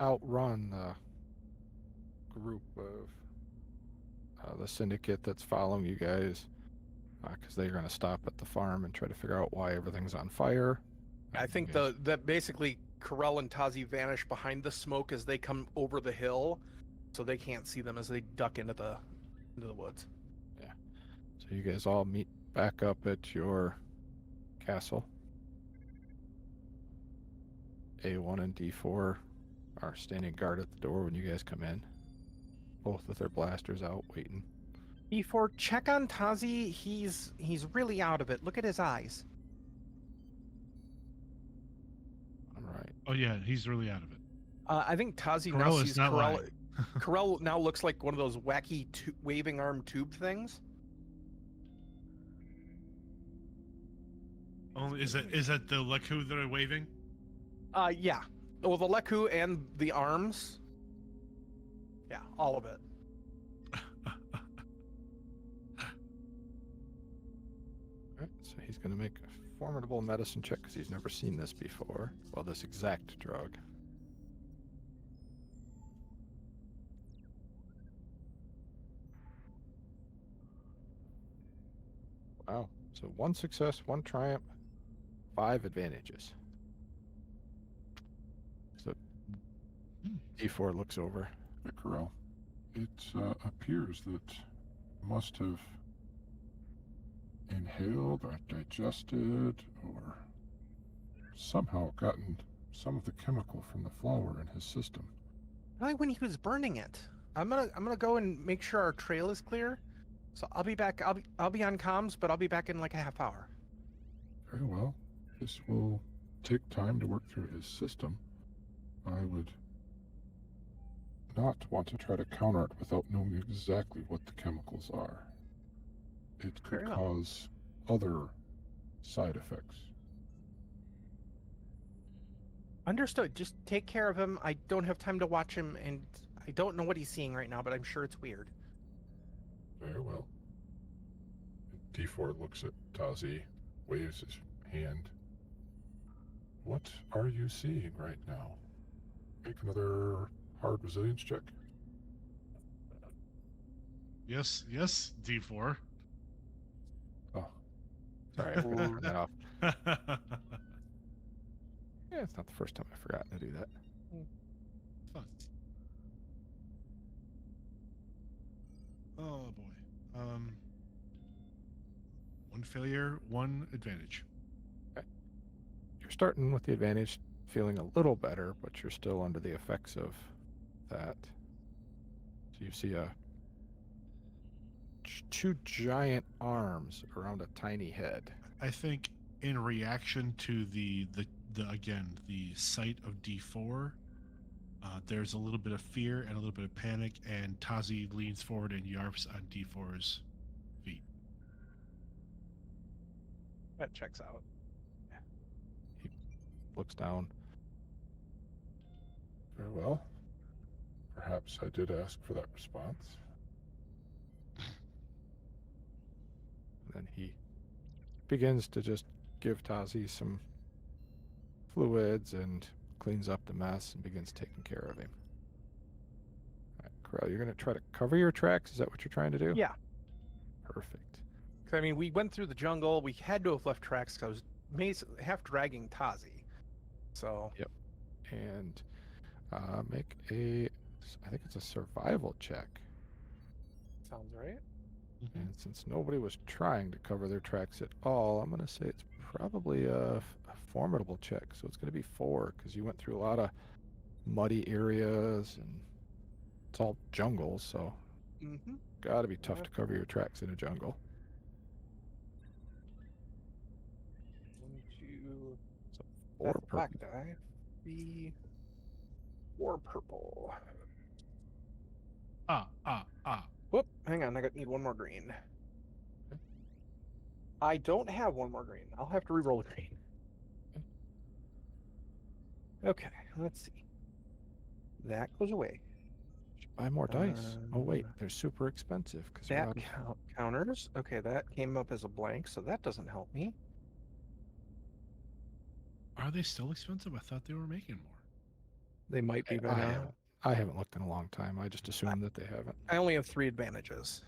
outrun the group of the syndicate that's following you guys, because they're going to stop at the farm and try to figure out why everything's on fire. I think that basically Corel and Tazi vanish behind the smoke as they come over the hill, so they can't see them as they duck into the woods. Yeah. So you guys all meet back up at your castle. A1 and D4 are standing guard at the door when you guys come in, both with their blasters out waiting. Before check on Tazi, he's really out of it. Look at his eyes. All right. Oh yeah, he's really out of it. I think Tazi now Corel is sees not Corel. lying. Corel now looks like one of those wacky waving arm tube things. Only is that the Leku that are waving? Yeah. Well, the leku and the arms. Yeah, all of it. All right. So he's going to make a formidable medicine check because he's never seen this before. Well, this exact drug. Wow. So 1 success, 1 triumph, 5 advantages. So D4 looks over. Corel, it appears that must have inhaled or digested or somehow gotten some of the chemical from the flower in his system. Probably when he was burning it. I'm gonna go and make sure our trail is clear. So I'll be back. I'll be on comms, but I'll be back in like a half hour. Very well. This will take time to work through his system. I would not want to try to counter it without knowing exactly what the chemicals are. It could Fair enough. cause other side effects. Understood. Just take care of him. I don't have time to watch him, and I don't know what he's seeing right now, but I'm sure it's weird. Very well. D4 looks at Tazi, waves his hand. What are you seeing right now? Make another hard resilience check. Yes, D4. Oh, sorry, I forgot to turn that off. first time I've forgotten to do that. Fun. Oh boy. One failure, one advantage. Okay. You're starting with the advantage, feeling a little better, but you're still under the effects of that. So you see two giant arms around a tiny head. I think in reaction to the sight of D4, there's a little bit of fear and a little bit of panic, and Tazi leans forward and yarps on D4's feet. That checks out. He looks down. Very well. Perhaps I did ask for that response. And then he begins to just give Tazi some fluids and cleans up the mess and begins taking care of him. All right, Corral, you're going to try to cover your tracks? Is that what you're trying to do? Yeah. Perfect. 'Cause, I mean, we went through the jungle. We had to have left tracks because I was half dragging Tazi. So. Yep. And make I think it's a survival check. Sounds right. And since nobody was trying to cover their tracks at all, I'm going to say it's probably a formidable check. So it's going to be 4 because you went through a lot of muddy areas and it's all jungle. So Mm-hmm. got to be tough to cover your tracks in a jungle. 1, 2. So 4 That's the black purple. die. 3, 4 purple. Ah. Whoop! Hang on, need one more green. I don't have one more green. I'll have to re-roll a green. Okay, let's see. That goes away. Should buy more dice. Oh wait, they're super expensive because That counters. Okay, that came up as a blank, so that doesn't help me. Are they still expensive? I thought they were making more. They might be by now. I haven't looked in a long time. I just assumed that they haven't. I only have 3 advantages.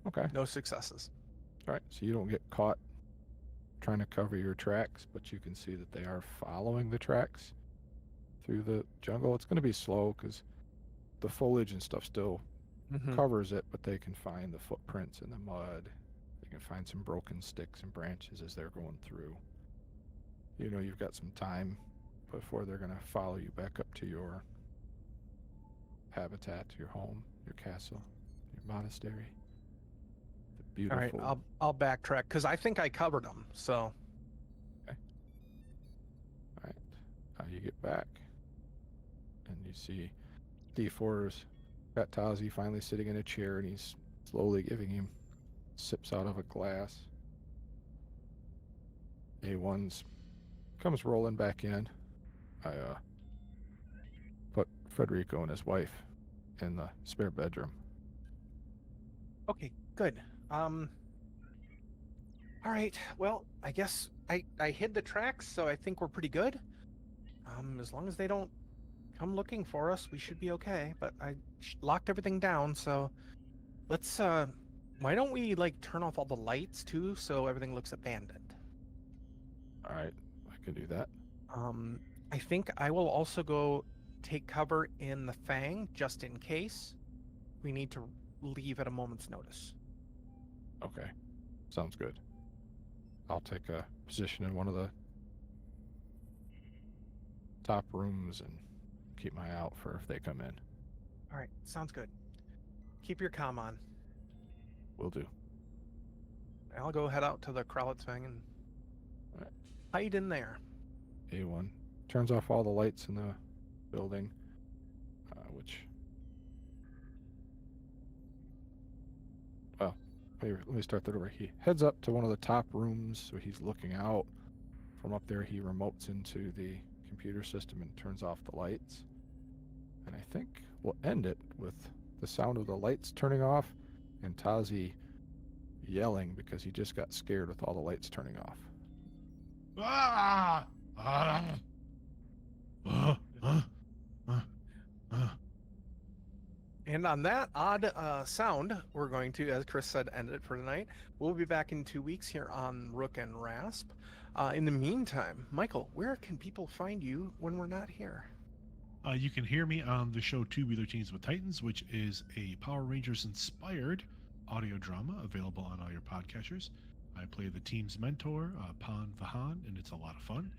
Okay. No successes. All right. So you don't get caught trying to cover your tracks, but you can see that they are following the tracks through the jungle. It's going to be slow because the foliage and stuff still covers it, but they can find the footprints in the mud. They can find some broken sticks and branches as they're going through. You know, you've got some time before they're going to follow you back up to your habitat, your home, your castle, your monastery. The beautiful. All right, I'll backtrack because I think I covered them. So. Okay. All right. Now you get back, and you see D4's got Tazi finally sitting in a chair, and he's slowly giving him sips out of a glass. A1's comes rolling back in. I put Federico and his wife in the spare bedroom. Okay, good. All right. Well, I guess I hid the tracks, so I think we're pretty good. As long as they don't come looking for us, we should be okay. But I locked everything down, so let's why don't we like turn off all the lights too, so everything looks abandoned? All right, I can do that. I think I will also go take cover in the Fang just in case we need to leave at a moment's notice. Okay, sounds good. I'll take a position in one of the top rooms and keep my eye out for if they come in. All right, sounds good. Keep your comm on. Will do. I'll go head out to the Krowlet's Fang and hide in there. A1 turns off all the lights in the building, let me start that over. He heads up to one of the top rooms, so he's looking out. From up there, he remotes into the computer system and turns off the lights. And I think we'll end it with the sound of the lights turning off and Tazi yelling because he just got scared with all the lights turning off. Ah! And on that odd sound, we're going to, as Chris said, end it for tonight. We'll be back in 2 weeks here on Rook and Rasp. In the meantime, Michael, where can people find you when we're not here? You can hear me on the show Tubular Teens with Titans, which is a Power Rangers inspired audio drama available on all your podcatchers. I play the team's mentor, Pan Vahan, and it's a lot of fun.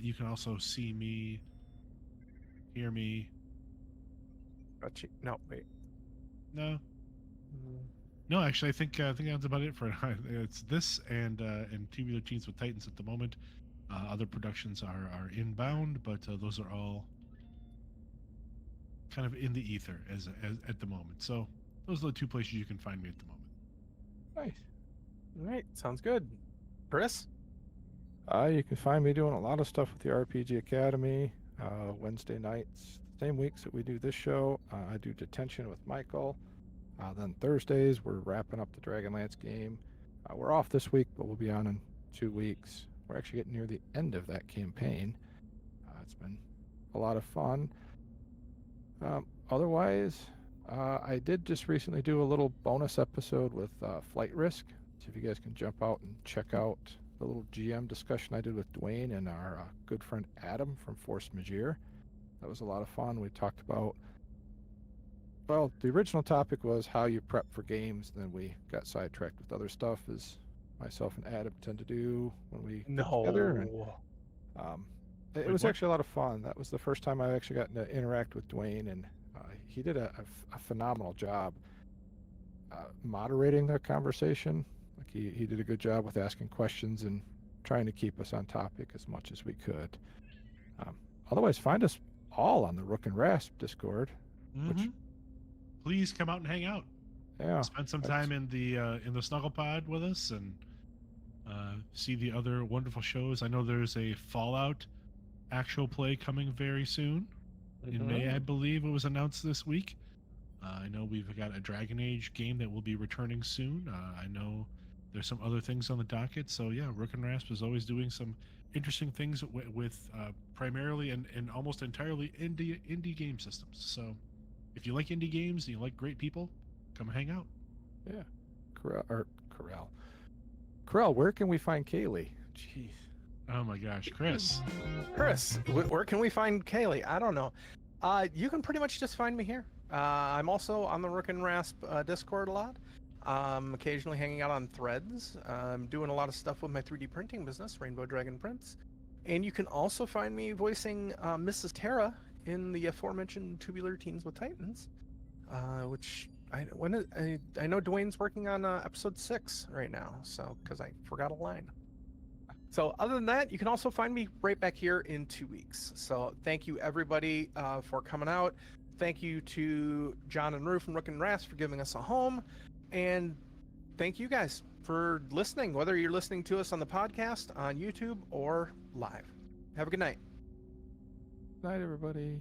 You can also see me, hear me. No, wait. No, no. Actually, I think that's about it for it's this and Tubular Teens with Titans at the moment. Other productions are inbound, but those are all kind of in the ether as at the moment. So those are the two places you can find me at the moment. Nice. All right, sounds good. Chris? You can find me doing a lot of stuff with the RPG Academy. Wednesday nights, same weeks that we do this show, I do Detention with Michael. Then Thursdays, we're wrapping up the Dragonlance game. We're off this week, but we'll be on in 2 weeks. We're actually getting near the end of that campaign. It's been a lot of fun. Otherwise, I did just recently do a little bonus episode with Flight Risk. So if you guys can jump out and check out the little GM discussion I did with Dwayne and our good friend Adam from Force Majeure. That was a lot of fun. We talked about, well, the original topic was how you prep for games. Then we got sidetracked with other stuff, as myself and Adam tend to do when we get together. And, it was actually a lot of fun. That was the first time I actually got to interact with Dwayne, and he did a phenomenal job moderating the conversation. Like he did a good job with asking questions and trying to keep us on topic as much as we could. Otherwise, find us all on the Rook and Rasp Discord. Which, please come out and hang out. Yeah, spend some time in the Snuggle Pod with us and see the other wonderful shows. I know there's a Fallout actual play coming very soon in May, I believe it was announced this week. I know we've got a Dragon Age game that will be returning soon. I know there's some other things on the docket. So yeah, Rook and Rasp is always doing some interesting things with primarily and almost entirely indie game systems. So if you like indie games and you like great people, come hang out. Yeah. Corral, where can we find Kaylee? Jeez. Oh my gosh, Chris, where can we find Kaylee? I don't know. You can pretty much just find me here. I'm also on the Rook and Rasp Discord a lot. Occasionally hanging out on Threads. I'm doing a lot of stuff with my 3D printing business, Rainbow Dragon Prints. And you can also find me voicing Mrs. Terra in the aforementioned Tubular Teens with Titans, which I know Dwayne's working on episode 6 right now, so because I forgot a line. So other than that, you can also find me right back here in 2 weeks. So thank you everybody for coming out. Thank you to John and Rue from Rook and Rasp for giving us a home. And thank you guys for listening, whether you're listening to us on the podcast, on YouTube, or live. Have a good night. Night, everybody.